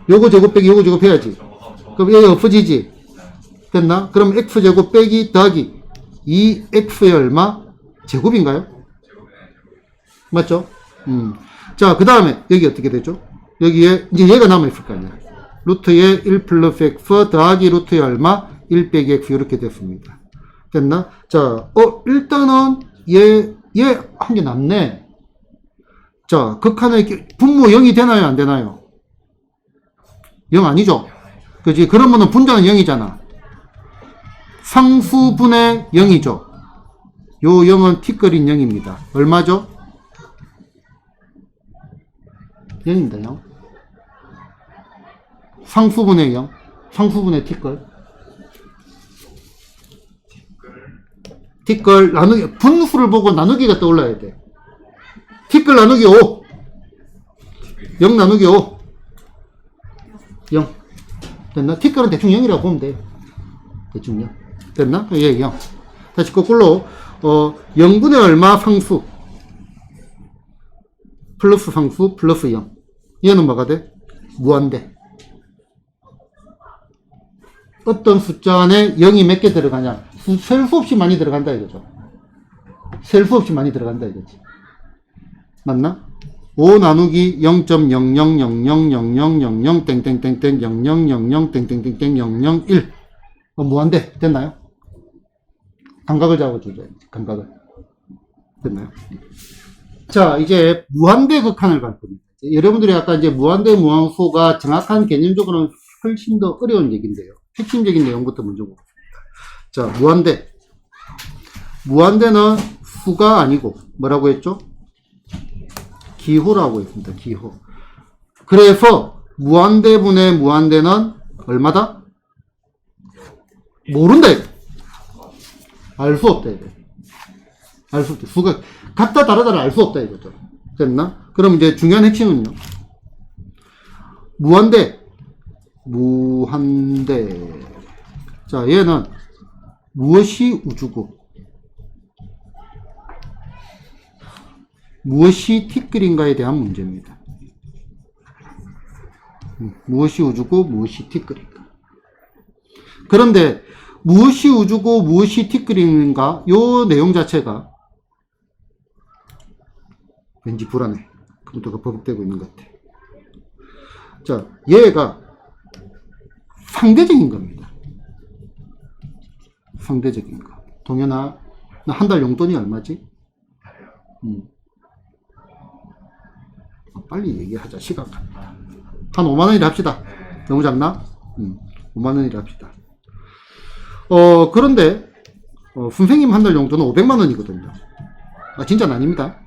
요거 제곱 빼기 요거 제곱 해야지. 그럼 얘가 없어지지. 됐나? 그럼 x제곱 빼기 더하기 2x의 얼마? 제곱인가요? 맞죠? 자, 그 다음에 여기 어떻게 되죠? 여기에 이제 얘가 남아있을 거 아니야. 루트에 1 플러스 x 더하기 루트에 얼마? 1 빼기 x 이렇게 됐습니다. 됐나? 자, 일단은 얘 한 개 남네. 자, 극한의 분모 0이 되나요? 안 되나요? 0 아니죠? 그지? 그러면은 분자는 0이잖아. 상수분의 0이죠. 요 0은 티끌인 0입니다. 얼마죠? 0입니다. 0. 상수분의 0. 상수분의 티끌. 티끌 나누기 분수를 보고 나누기가 떠올라야 돼. 티끌 나누기 5. 0 나누기 5. 0. 됐나? 티끌은 대충 0이라고 보면 돼. 대충 0. 됐나? 예, 0. 다시 거꾸로 0분의 얼마 상수 플러스 상수 플러스 0. 얘는 뭐가 돼? 무한대. 어떤 숫자 안에 0이 몇 개 들어가냐? 셀 수 없이 많이 들어간다 이거죠. 셀 수 없이 많이 들어간다 이거지. 맞나? 5 나누기 0.00000000 땡땡땡땡 0000 땡땡땡땡 001 무한대 됐나요? 감각을 잡아주죠. 감각을. 됐나요? 자, 이제 무한대 극한을 갈 겁니다. 여러분들이 아까 이제 무한대 무한소가 정확한 개념적으로는 훨씬 더 어려운 얘기인데요. 핵심적인 내용부터 먼저 보겠습니다. 자, 무한대. 무한대는 수가 아니고 뭐라고 했죠? 기호라고 했습니다. 기호. 그래서 무한대분의 무한대는 얼마다? 모른다. 알 수 없다. 이거. 알 수 없다. 수가 같다 다르다를 알 수 없다 이거죠. 됐나? 그럼 이제 중요한 핵심은요. 무한대. 무한대. 자, 얘는 무엇이 우주고 무엇이 티끌인가에 대한 문제입니다. 무엇이 우주고 무엇이 티끌인가. 그런데 무엇이 우주고 무엇이 티끌인가 요 내용 자체가 왠지 불안해. 컴퓨터가 버벅대고 있는 것 같아. 자, 얘가 상대적인 겁니다. 상대적인 거. 동현아, 나 한 달 용돈이 얼마지? 빨리 얘기하자. 시간 갑니다. 한 5만원이라 합시다. 너무 작나? 5만원이라 합시다. 그런데, 선생님 한 달 용돈은 500만원이거든요. 아, 진짜는 아닙니다.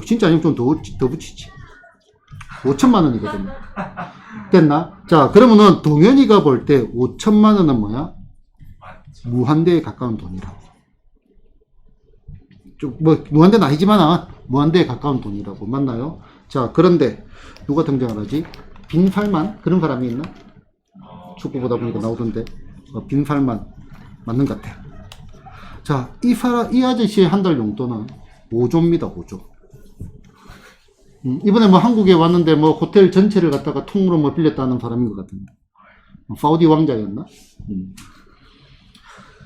진짜 아니면 좀 더 붙이지. 5천만원이거든요. 됐나? 자, 그러면은 동현이가 볼 때 5천만원은 뭐야? 무한대에 가까운 돈이라고. 무한대는 아니지만, 무한대에 가까운 돈이라고. 맞나요? 자, 그런데, 누가 등장을 하지? 빈살만? 그런 사람이 있나? 축구 보다 보니까 나오던데. 빈살만. 맞는 것 같아. 자, 이 아저씨의 한 달 용돈은 5조입니다, 5조. 이번에 뭐 한국에 왔는데 뭐 호텔 전체를 갖다가 통으로 뭐 빌렸다는 사람인 것 같은데. 사우디 왕자였나?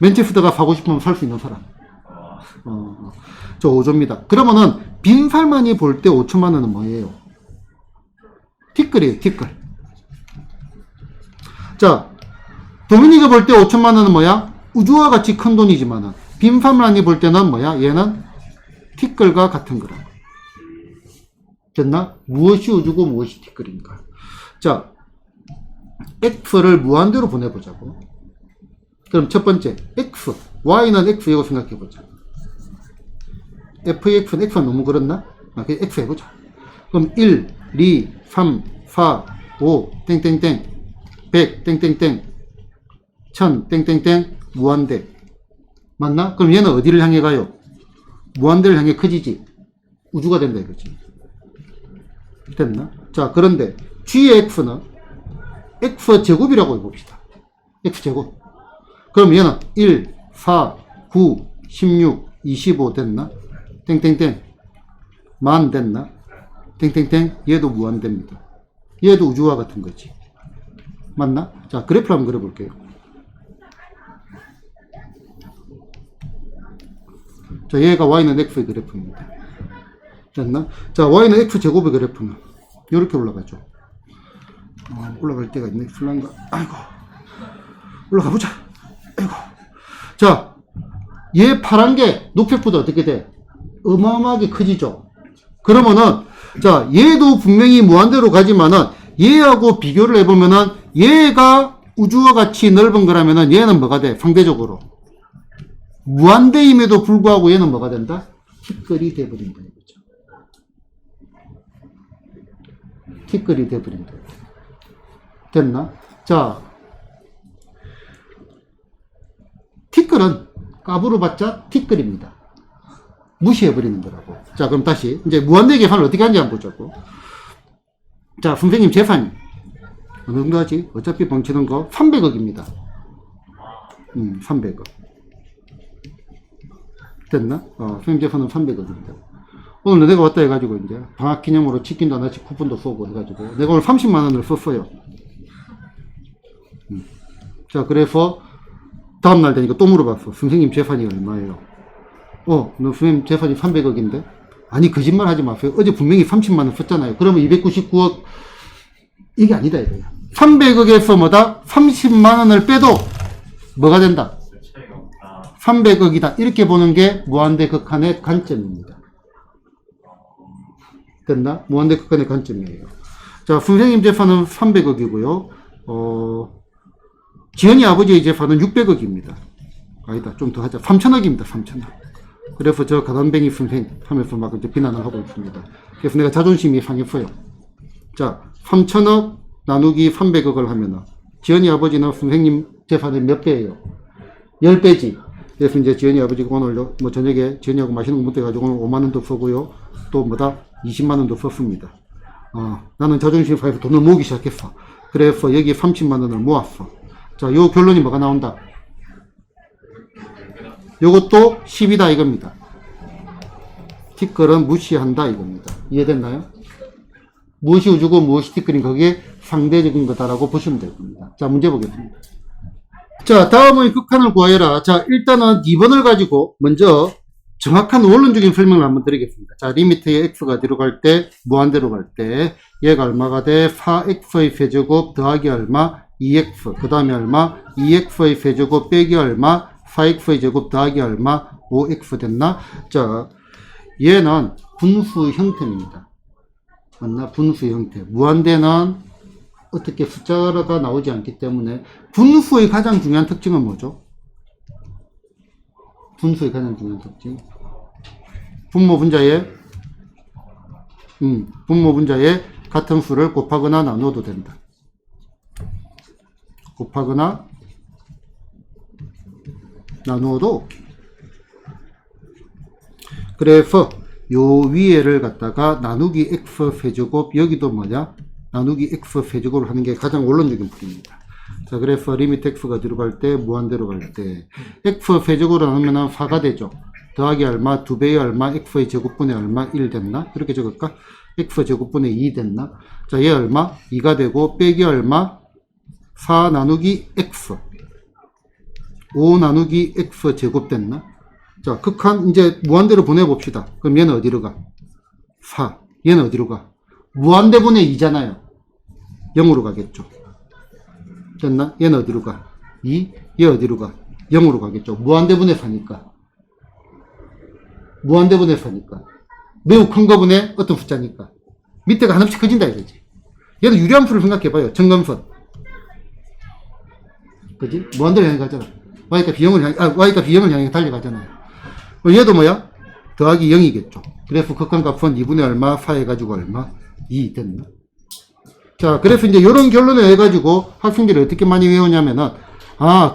맨체스터가 사고 싶으면 살 수 있는 사람. 저 5조입니다. 그러면은 빈살만이 볼 때 5천만 원은 뭐예요? 티끌이에요, 티끌. 자, 도미니가 볼 때 5천만 원은 뭐야? 우주와 같이 큰 돈이지만은 빈살만이 볼 때는 뭐야? 얘는 티끌과 같은 거라. 됐나? 무엇이 우주고 무엇이 티끌인가? 자, x를 무한대로 보내보자고. 그럼 첫 번째, x, y는 x라고 생각해보자. fx는 x가 너무 그렇나? 그냥 x 해보자. 그럼 1, 2, 3, 4, 5, 땡땡땡, 100, 땡땡땡, 1000, 땡땡땡, 무한대. 맞나? 그럼 얘는 어디를 향해 가요? 무한대를 향해 커지지. 우주가 된다 이거지. 됐나? 자, 그런데 g의 x는 x제곱이라고 해봅시다. x제곱. 그럼 얘는 1, 4, 9, 16, 25 됐나? 땡땡땡. 만 됐나? 땡땡땡. 얘도 무한대입니다. 얘도 우주와 같은 거지. 맞나? 자, 그래프를 한번 그려볼게요. 자, 얘가 y는 x의 그래프입니다. 됐나? 자, y는 x제곱의 그래프는 이렇게 올라가죠. 올라갈 때가 있네. 풀란가? 아이고. 올라가보자. 아이고. 자, 얘 파란 게 녹색보다 어떻게 돼? 어마어마하게 커지죠. 그러면은, 자, 얘도 분명히 무한대로 가지만은, 얘하고 비교를 해보면은, 얘가 우주와 같이 넓은 거라면은, 얘는 뭐가 돼? 상대적으로. 무한대임에도 불구하고 얘는 뭐가 된다? 티끌이 돼버린다. 이거죠. 티끌이 돼버린다. 됐나? 자, 티끌은 까부러봤자 티끌입니다. 무시해버리는 거라고. 자, 그럼 다시 이제 무한대 계산을 어떻게 하는지 한번 보자고. 자, 선생님 재산이 어느 정도 하지? 어차피 벙치는 거 300억입니다. 300억. 됐나? 선생님 재산은 300억입니다. 오늘 내가 왔다 해가지고 이제 방학 기념으로 치킨도 하나씩 쿠폰도 쏘고 해가지고 내가 오늘 30만 원을 썼어요. 자, 그래서 다음날 되니까 또 물어봤어. 선생님 재산이 얼마예요? 너 선생님 재산이 300억인데? 아니, 거짓말 하지 마세요. 어제 분명히 30만원 썼잖아요. 그러면 299억, 이게 아니다, 이거야. 300억에서 뭐다? 30만원을 빼도 뭐가 된다? 차이가 없다. 300억이다. 이렇게 보는 게 무한대 극한의 관점입니다. 됐나? 무한대 극한의 관점이에요. 자, 선생님 재산은 300억이고요. 지연이 아버지의 재산은 600억입니다. 아니다. 좀 더 하자. 3천억입니다. 3천억. 그래서 저 가담뱅이 선생 하면서 막 이제 비난을 하고 있습니다. 그래서 내가 자존심이 상했어요. 자, 3천억 나누기 300억을 하면은 지연이 아버지는 선생님 재산의 몇 배예요? 10배지. 그래서 이제 지연이 아버지가 오늘 뭐 저녁에 지연이하고 맛있는 거 못해가지고 오늘 5만원도 쓰고요. 또 뭐다? 20만원도 썼습니다. 나는 자존심 상해서 돈을 모으기 시작했어. 그래서 여기 30만원을 모았어. 자, 요 결론이 뭐가 나온다? 요것도 10이다 이겁니다. 티끌은 무시한다 이겁니다. 이해됐나요? 무엇이 우주고 무엇이 티끌인 거기에 상대적인 거다라고 보시면 될 겁니다. 자, 문제 보겠습니다. 자, 다음은 극한을 구하여라. 자, 일단은 2번을 가지고 먼저 정확한 원론적인 설명을 한번 드리겠습니다. 자, 리미트에 x가 뒤로 갈 때, 무한대로 갈 때, 얘가 얼마가 돼? 4x의 세제곱 더하기 얼마? 2x. 그 다음에 얼마? 2x의 세제곱 빼기 얼마? 4x의 제곱 더하기 얼마? 5x 됐나? 자, 얘는 분수 형태입니다. 맞나? 분수 형태. 무한대는 어떻게 숫자가 나오지 않기 때문에 분수의 가장 중요한 특징은 뭐죠? 분수의 가장 중요한 특징. 분모 분자에 같은 수를 곱하거나 나누어도 된다. 곱하거나 나누어도 오케이. 그래서 요 위에를 갖다가 나누기 x 세제곱, 여기도 뭐냐? 나누기 x 세제곱을 하는 게 가장 원론적인 풀이입니다. 자, 그래서 리미트 x가 뒤로 갈 때, 무한대로 갈 때, x 세제곱으로 나누면 4가 되죠. 더하기 얼마? 2배의 얼마? x의 제곱분의 얼마? 1 됐나? 이렇게 적을까? x 제곱분의 2 됐나? 자, 얘 얼마? 2가 되고, 빼기 얼마? 4 나누기 x. 5 나누기 x 제곱 됐나? 자, 극한, 이제 무한대로 보내봅시다. 그럼 얘는 어디로 가? 4. 얘는 어디로 가? 무한대분의 2잖아요. 0으로 가겠죠. 됐나? 얘는 어디로 가? 2. 얘 어디로 가? 0으로 가겠죠. 무한대분의 4니까. 무한대분의 4니까. 매우 큰 거분의 어떤 숫자니까. 밑에가 한없이 커진다 이거지. 얘는 유리한 풀을 생각해봐요. 정감선. 그지? 무한대로 향해 가잖아. Y가 B형을 향해 달려가잖아요. 얘도 뭐야? 더하기 0이겠죠. 그래서 극한값은 2분의 얼마, 4 해가지고 얼마? 2 됐나? 자, 그래서 이제 이런 결론을 해가지고 학생들이 어떻게 많이 외우냐면은,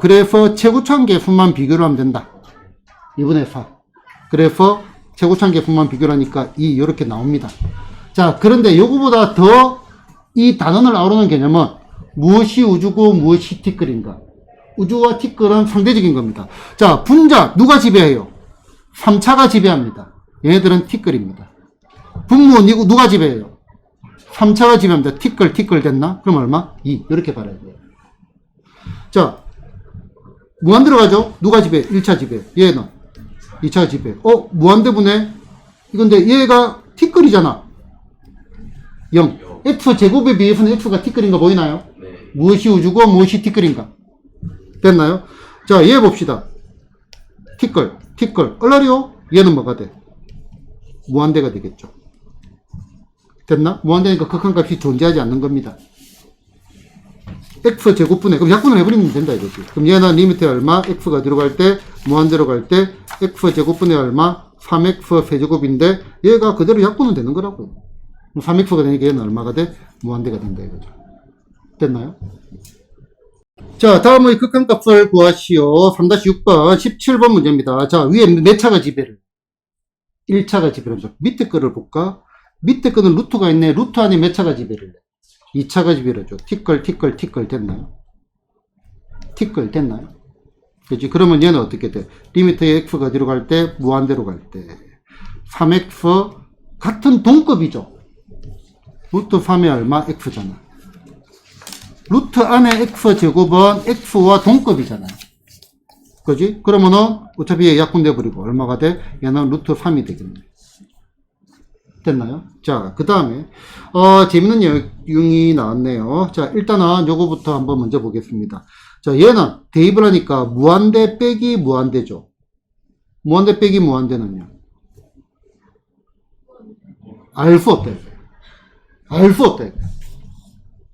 그래서 최고차항계수만 비교를 하면 된다. 2분의 4. 그래서 최고차항계수만 비교를 하니까 2, 이렇게 나옵니다. 자, 그런데 요거보다 더 이 단원을 아우르는 개념은 무엇이 우주고 무엇이 티끌인가? 우주와 티끌은 상대적인 겁니다. 자, 분자, 누가 지배해요? 3차가 지배합니다. 얘네들은 티끌입니다. 분모, 누가 지배해요? 3차가 지배합니다. 티끌 됐나? 그럼 얼마? 2. 이렇게 말해야 돼요. 자, 무한 들어가죠? 누가 지배? 1차 지배. 얘는 2차 지배. 무한대분의, 이건데 얘가 티끌이잖아. 0. F 제곱에 비해서는 F가 티끌인 거 보이나요? 네. 무엇이 우주고 무엇이 티끌인가? 됐나요? 자, 얘 봅시다. 티끌. 얼라리오? 얘는 뭐가 돼? 무한대가 되겠죠. 됐나? 무한대니까 극한값이 존재하지 않는 겁니다. x 제곱분의, 그럼 약분을 해버리면 된다 이거지. 그럼 얘는 리미트 얼마? x가 들어갈 때, 무한대로 갈 때, x 제곱분의 얼마? 3x 세제곱인데, 얘가 그대로 약분은 되는 거라고요. 3x가 되니까 얘는 얼마가 돼? 무한대가 된다 이거죠. 됐나요? 자, 다음의 극한값을 구하시오. 3-6번 17번 문제입니다. 자, 위에 몇 차가 지배를? 1차가 지배를 하죠. 밑에 거를 볼까? 밑에 거는 루트가 있네. 루트 안에 몇 차가 지배를 해? 2차가 지배를 하죠. 티끌 됐나요? 티끌 됐나요? 그렇지? 그러면 얘는 어떻게 돼? 리미트의 x가 어디로 갈 때? 무한대로 갈 때. 3x 같은 동급이죠. 루트 3의 얼마? x잖아. 루트 안에 x 제곱은 x와 동급이잖아요. 그지? 그러면은 어차피 얘 약분돼 버리고 얼마가 돼? 얘는 루트 3이 되겠네. 됐나요? 자, 그 다음에 재밌는 내용이 나왔네요. 자, 일단은 요거부터 한번 먼저 보겠습니다. 자, 얘는 대입을 하니까 무한대 빼기 무한대죠. 무한대 빼기 무한대는요, 알 수 없다. 알 수 없다.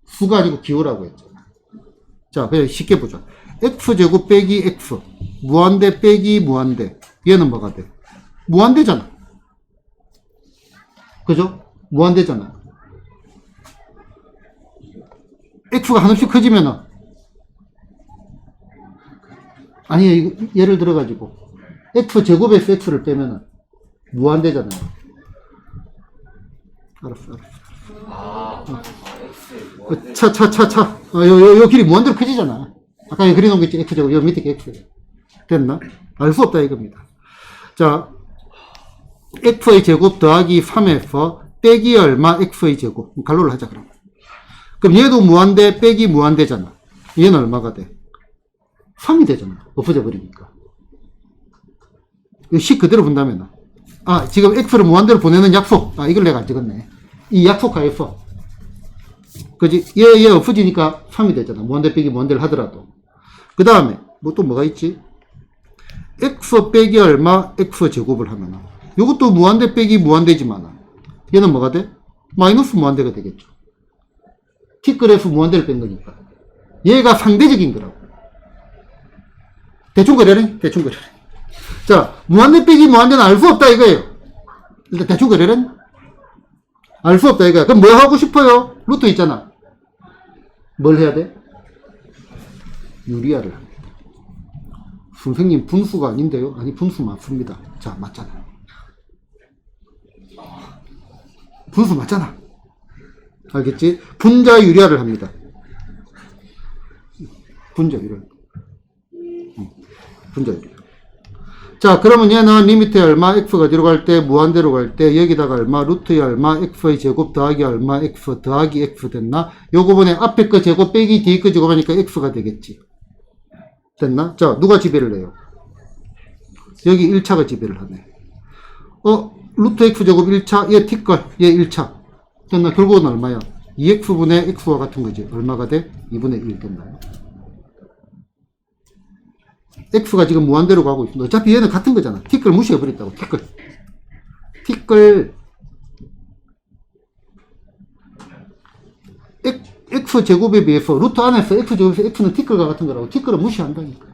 수가 아니고 기호라고 했죠. 자, 그냥 쉽게 보자. x제곱 빼기 x, 무한대 빼기 무한대. 얘는 뭐가 돼? 무한대잖아. 그죠? 무한대잖아. x가 한없이 커지면은, 아니, 이거 예를 들어가지고, x제곱에서 x를 빼면은, 무한대잖아요. 알았어. 차. 요 길이 무한대로 커지잖아. 아까 그려놓은 거 있지? x제곱, 요 밑에 게 x. 됐나? 알 수 없다, 이겁니다. 자, x의 제곱 더하기 3에서 빼기 얼마 x의 제곱. 갈로를 하자, 그럼. 그럼 얘도 무한대 빼기 무한대잖아. 얘는 얼마가 돼? 3이 되잖아. 없어져 버리니까. 이거 식 그대로 본다면. 아, 지금 x를 무한대로 보내는 약속. 아, 이걸 내가 안 찍었네. 이 약속하에서. 그지? 얘 없어지니까 3이 되잖아. 무한대 빼기 무한대를 하더라도. 그 다음에, 또 뭐가 있지? x 빼기 얼마 x 제곱을 하면은. 요것도 무한대 빼기 무한대지만, 얘는 뭐가 돼? 마이너스 무한대가 되겠죠. t그래프 무한대를 뺀 거니까. 얘가 상대적인 거라고. 대충 그래래? 대충 그래래. 자, 무한대 빼기 무한대는 알 수 없다 이거예요. 일단 대충 그래래? 알 수 없다 이거야. 그럼 뭐 하고 싶어요? 루트 있잖아. 뭘 해야 돼? 유리화를 합니다. 선생님 분수가 아닌데요? 아니, 분수 맞습니다. 자, 맞잖아. 분수 맞잖아. 알겠지? 분자 유리화를 합니다. 분자 유리화. 분자 유리화. 자, 그러면 얘는 리미트에 얼마, x가 뒤로 갈 때, 무한대로 갈 때, 여기다가 얼마, 루트에 얼마, x의 제곱 더하기 얼마, x 더하기 x 됐나? 요거번에 앞에 거 제곱 빼기 뒤에 거 제곱하니까 x가 되겠지. 됐나? 자, 누가 지배를 해요? 여기 1차가 지배를 하네. 루트 x제곱 1차, 얘 t걸, 얘 1차. 됐나? 결국은 얼마야? 2x분의 x와 같은 거지. 얼마가 돼? 2분의 1 됐나요? x가 지금 무한대로 가고 있습니다. 어차피 얘는 같은 거잖아. t걸 무시해버렸다고. t걸 x제곱에 비해서 루트 안에서 x제곱에서 x는 t걸과 같은 거라고. t걸은 무시한다니까.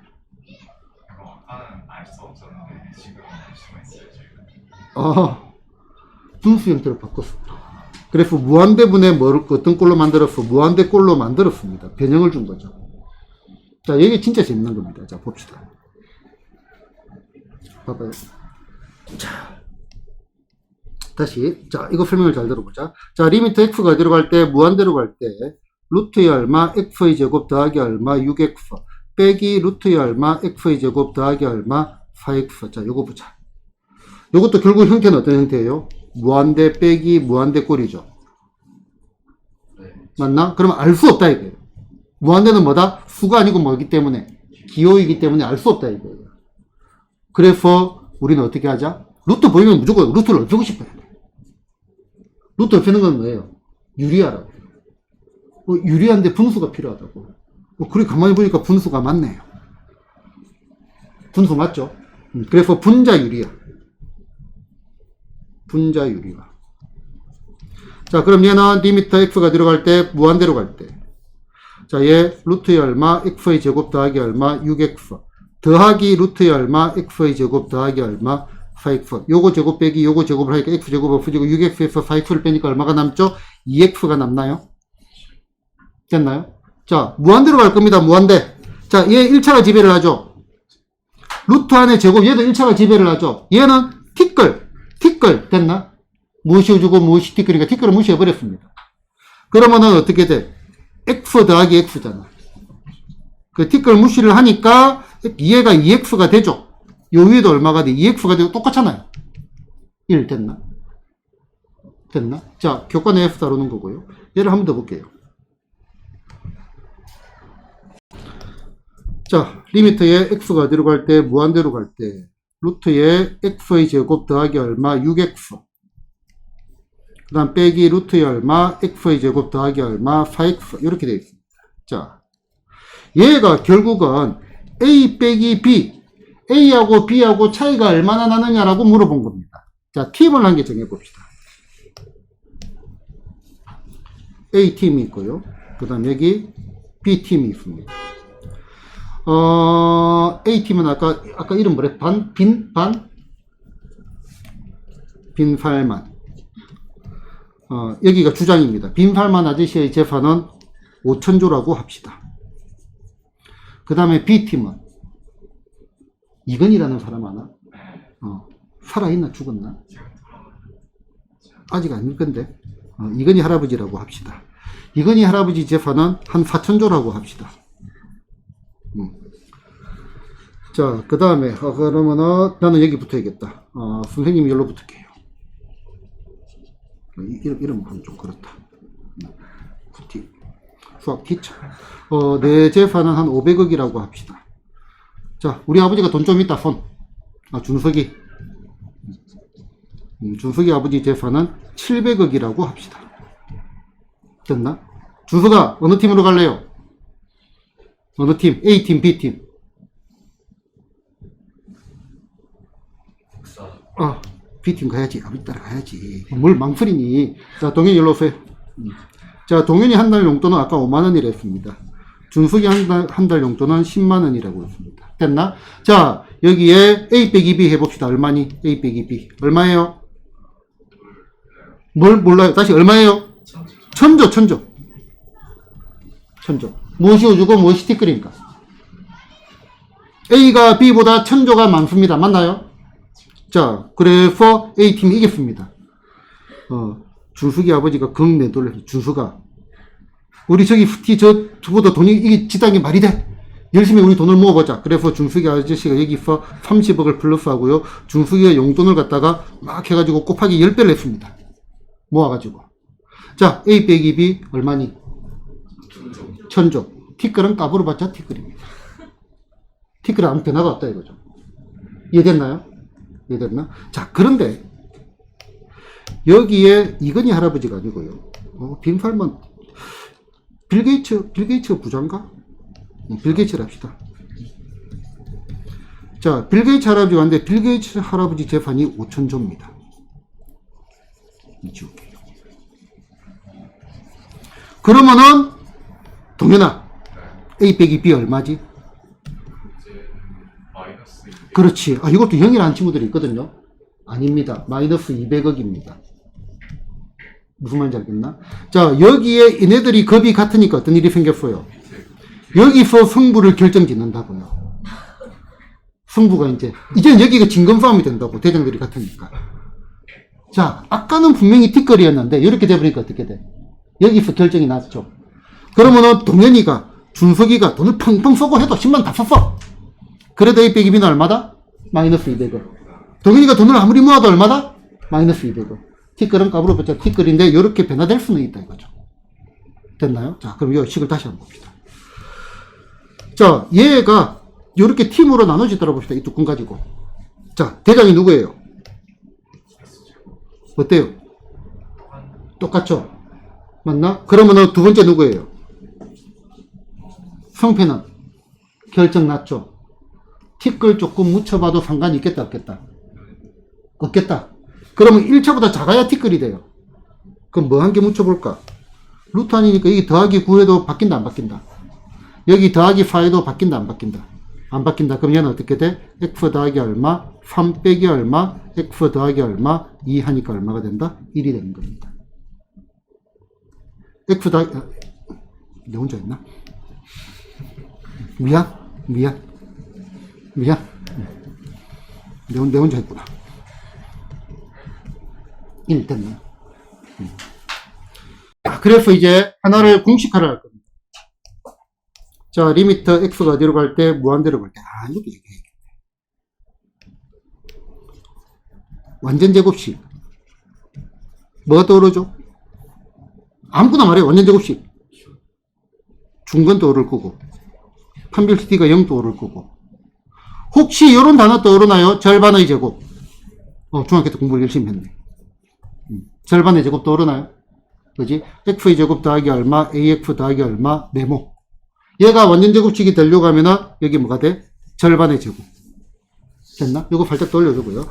아까는 알 수 없었는데 지금 알 수가 있어요. 저희가. 분수 형태로 바꿨습니다. 그래서 무한대분의 어떤 꼴로 만들었어? 무한대 꼴로 만들었습니다. 변형을 준 거죠. 자, 이게 진짜 재밌는 겁니다. 자, 봅시다. 봐봐요. 자, 다시. 자, 이거 설명을 잘 들어보자. 자, 리미트 x가 어디로 갈 때, 무한대로 갈 때, 루트의 얼마, x의 제곱 더하기 얼마, 6x, 빼기 루트의 얼마, x의 제곱 더하기 얼마, 4x. 자, 요거 보자. 요것도 결국 형태는 어떤 형태예요? 무한대 빼기 무한대 꼴이죠. 맞나? 그러면 알 수 없다 이거예요. 무한대는 뭐다? 수가 아니고 뭐기 때문에, 기호이기 때문에 알 수 없다 이거예요. 그래서 우리는 어떻게 하자? 루트 보이면 무조건 루트를 없애고 싶어요. 루트 없애는 건 뭐예요? 유리하라고. 유리한데 분수가 필요하다고. 그래 가만히 보니까 분수가 맞네요. 분수 맞죠? 그래서 분자 유리화. 분자 유리화. 자, 그럼 얘는 리미터 x가 들어갈 때, 무한대로 갈 때. 자, 얘 루트의 얼마, x의 제곱 더하기 얼마, 6x. 더하기 루트의 얼마, x의 제곱 더하기 얼마, 4x. 요거 제곱 빼기 요거 제곱을 하니까 x제곱 없어지고 6x에서 4x를 빼니까 얼마가 남죠? 2x가 남나요? 됐나요? 자, 무한대로 갈 겁니다. 무한대. 자, 얘 1차가 지배를 하죠. 루트 안에 제곱, 얘도 1차가 지배를 하죠. 얘는 t걸 됐나? 무엇이 주고 무엇이 t걸이니까 t걸을 무시해버렸습니다. 그러면은 어떻게 돼? x 더하기 x잖아. 그 t걸 무시를 하니까 얘가 2x가 되죠. 요 위에도 얼마가 돼? 2x가 되고 똑같잖아요. 1 됐나? 됐나? 자, 교과 내에서 다루는 거고요. 얘를 한 번 더 볼게요. 자, 리미트에 x가 어디로 갈 때, 무한대로 갈 때, 루트에 x의 제곱 더하기 얼마, 6x. 그 다음 빼기 루트의 얼마, x의 제곱 더하기 얼마, 4x 이렇게 되어 있습니다. 자, 얘가 결국은 a 빼기 b, a하고 b하고 차이가 얼마나 나느냐라고 물어본 겁니다. 자, 팀을 한 개 정해봅시다. A팀이 있고요. 그 다음 여기 B팀이 있습니다. A팀은 아까 이름 뭐래? 빈팔만. 여기가 주장입니다. 빈팔만 아저씨의 재산은 5천조라고 합시다. 그 다음에 B팀은 이건이라는 사람 하나? 살아있나 죽었나? 아직 아닐 건데. 이건희 할아버지라고 합시다. 이건희 할아버지 재산은 한 4천조라고 합시다. 자, 그 다음에, 그러면은, 나는 여기 붙어야겠다. 선생님이 여기로 붙을게요. 이름 하면 좀 그렇다. 수학 티처. 내 재산은 한 500억이라고 합시다. 자, 우리 아버지가 돈 좀 있다, 손. 준석이. 준석이 아버지 재산은 700억이라고 합시다. 됐나? 준석아, 어느 팀으로 갈래요? 어느 팀? A팀, B팀? B팀 가야지. 아버지 따라가야지. 뭘 망설이니? 자, 동현이 일로 오세요. 자, 동현이 한 달 용돈은 아까 5만원이라 했습니다. 준석이 한 달 용돈은 10만원이라고 했습니다. 됐나? 자, 여기에 A 빼기 B 해봅시다. 얼마니? A 빼기 B. 얼마예요? 뭘 몰라요? 다시 얼마예요? 천조. 무엇이 우주고 무엇이 티끌입니까? A가 B보다 천조가 많습니다. 맞나요? 자, 그래서 A팀이 이겼습니다. 준석이 아버지가 극내돌려. 준석아, 우리 저기 저보다 돈이 이게 지당이 말이 돼? 열심히 우리 돈을 모아보자. 그래서 준석이 아저씨가 여기서 30억을 플러스하고요. 준석이가 용돈을 갖다가 막 해가지고 곱하기 10배를 했습니다. 모아가지고. 자, A 빼기 B 얼마니? 천조. 티끌은 까부로 봤자 티끌입니다. 티끌은 아무 변화가 없다 이거죠. 이해됐나요? 이해됐나? 자, 그런데 여기에 이건희 할아버지가 아니고요. 빈팔만 빌 게이츠 부자인가? 빌 게이츠를 합시다. 자, 빌 게이츠 할아버지가 왔는데 빌 게이츠 할아버지 재산이 5천조입니다. 지울게요. 그러면은 동현아, A 빼기 B 얼마지? 마이너스 200. 그렇지. 이것도 0이라는 친구들이 있거든요. 아닙니다. 마이너스 200억입니다. 무슨 말인지 알겠나? 자, 여기에 얘네들이 급이 같으니까 어떤 일이 생겼어요? 여기서 승부를 결정짓는다고요. 승부가 이제는 여기가 진검 싸움이 된다고. 대장들이 같으니까. 자, 아까는 분명히 뒷거리였는데 이렇게 돼버리니까 어떻게 돼? 여기서 결정이 났죠. 그러면은 동현이가 준석이가 돈을 펑펑 쏘고 해도 10만 다 썼어. 그래도 A 빼기 B는 얼마다? 마이너스 200원. 동현이가 돈을 아무리 모아도 얼마다? 마이너스 200원. 티끌은 값으로 봤자 티끌인데 이렇게 변화될 수는 있다 이거죠. 됐나요? 자, 그럼 이 식을 다시 한번 봅시다. 자, 얘가 이렇게 팀으로 나눠지더라 봅시다. 이 뚜껑 가지고. 자, 대장이 누구예요? 어때요? 똑같죠? 맞나? 그러면은 두 번째 누구예요? 성패는 결정 났죠? 티끌 조금 묻혀봐도 상관이 있겠다 없겠다? 없겠다. 그러면 1차보다 작아야 티끌이 돼요. 그럼 뭐 한 개 묻혀볼까? 루트 아니니까 여기 더하기 9해도 바뀐다 안 바뀐다? 여기 더하기 4해도 바뀐다 안 바뀐다? 안 바뀐다. 그럼 얘는 어떻게 돼? x 더하기 얼마? 3 빼기 얼마? x 더하기 얼마? 2 하니까 얼마가 된다? 1이 되는 겁니다. x 더하기 내 혼자 했나? 미안. 내 혼자 했구나. 1 됐네. 그래서 이제 하나를 공식화를 할 겁니다. 자, 리미터 x가 어디로 갈 때, 무한대로 갈 때. 이것도 얘기해야겠네. 완전 제곱식. 뭐가 떠오르죠? 아무거나 말해요. 완전 제곱식. 중근 떠오를 거고, 판별시티가 0 떠오를 거고. 혹시 이런 단어 떠오르나요? 절반의 제곱. 중학교 때 공부를 열심히 했네. 절반의 제곱 떠오르나요? 그지? x의 제곱 더하기 얼마, ax 더하기 얼마, 네모. 얘가 완전 제곱식이 되려고 하면은 여기 뭐가 돼? 절반의 제곱. 됐나? 요거 살짝 돌려주고요.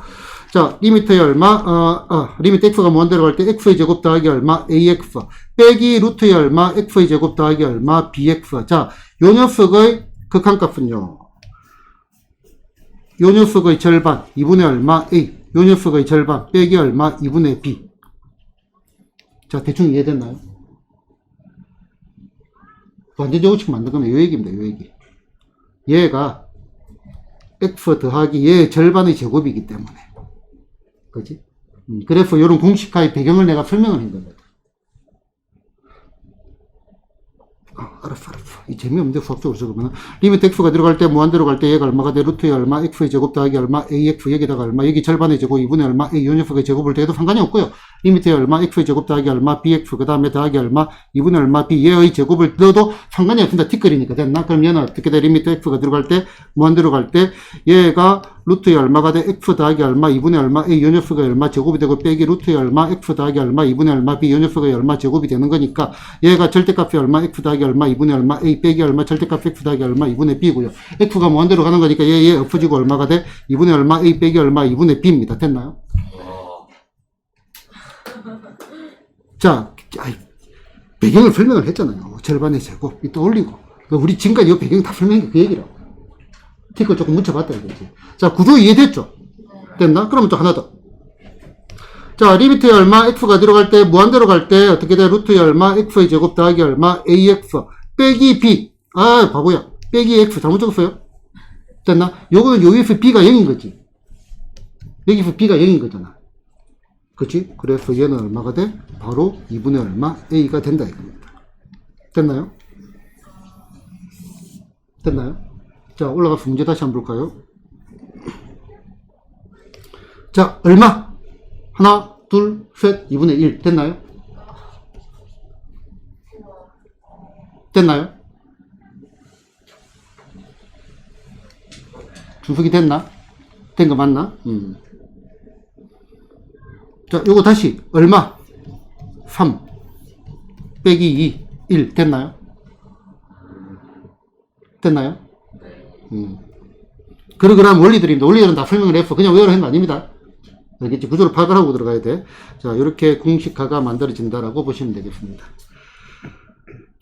자, 리미트의 얼마, 리미트 x가 무한대로 갈 때 x의 제곱 더하기 얼마, ax. 빼기 루트의 얼마, x의 제곱 더하기 얼마, bx. 자, 요 녀석의 극한값은요. 요 녀석의 절반, 2분의 얼마, a. 요 녀석의 절반, 빼기 얼마, 2분의 b. 자, 대충 이해됐나요? 완전 제곱식 만든 거는 요 얘기입니다, 요 얘기. 얘가 x 더하기 얘의 절반의 제곱이기 때문에. 그지? 그래서 이런 공식화의 배경을 내가 설명을 한 겁니다. 알았어. 이 재미없는데 수학적으로 적으면 리미트 x가 들어갈 때 무한대로 갈 때 얘가 얼마가 돼? 루트의 얼마, x의 제곱 더하기 얼마, ax 여기다가 얼마, 여기 절반의 제곱 2분의 얼마, a 요 녀석의 제곱을 더해도 상관이 없고요. 리미트의 얼마, x의 제곱 더하기 얼마, bx 그 다음에 더하기 얼마, 2분의 얼마, b 얘의 제곱을 넣어도 상관이 없습니다. 티끌이니까 됐나? 그럼 얘는 어떻게 돼? 리미트 x가 들어갈 때 무한대로 갈 때 얘가 루트의 얼마가 돼? x 더하기 얼마, 2분의 얼마, a 요 녀석의 얼마 제곱이 되고 빼기 루트의 얼마, x 더하기 얼마, 2분의 얼마, b 요 녀석의 얼마 제곱이 되는 거니까 얘가 절대값이 얼마, x 더하기 얼마, 2분의 얼마, a 빼기 얼마, 절대값 x 더하기 얼마, 2분의 b고요. x가 무한대로 가는 거니까 얘 엎어지고 얼마가 돼? 2분의 얼마, a 빼기 얼마, 2분의 b입니다. 됐나요? 자, 배경을 설명을 했잖아요. 절반의 제곱, 이 떠올리고. 우리 지금까지 이 배경 다 설명한 게 그 얘기라고. 티끌 조금 묻혀봤다 이거지. 자, 구조 이해됐죠? 됐나? 그러면 또 하나 더. 자, 리미트의 얼마, x가 들어갈 때, 무한대로 갈 때, 어떻게 돼? 루트의 얼마, x의 제곱 더하기 얼마, ax, 빼기 b. 아, 바보야. 빼기 x. 잘못 적었어요? 됐나? 요거는 여기서 b가 0인 거지. 여기서 b가 0인 거잖아. 그치? 그래서 얘는 얼마가 돼? 바로 2분의 얼마, a가 된다 이겁니다. 됐나요? 됐나요? 자, 올라가서 문제 다시 한번 볼까요? 자, 얼마? 하나, 둘, 셋, 2분의 1. 됐나요? 됐나요? 준석이 됐나? 된 거 맞나? 자, 요거 다시. 얼마? 3. 빼기 2. 1. 됐나요? 됐나요? 그러한 원리들입니다. 원리들은 다 설명을 했어. 그냥 외우라 한거 아닙니다. 알겠지? 구조를 파악을 하고 들어가야 돼. 자, 이렇게 공식화가 만들어진다라고 보시면 되겠습니다.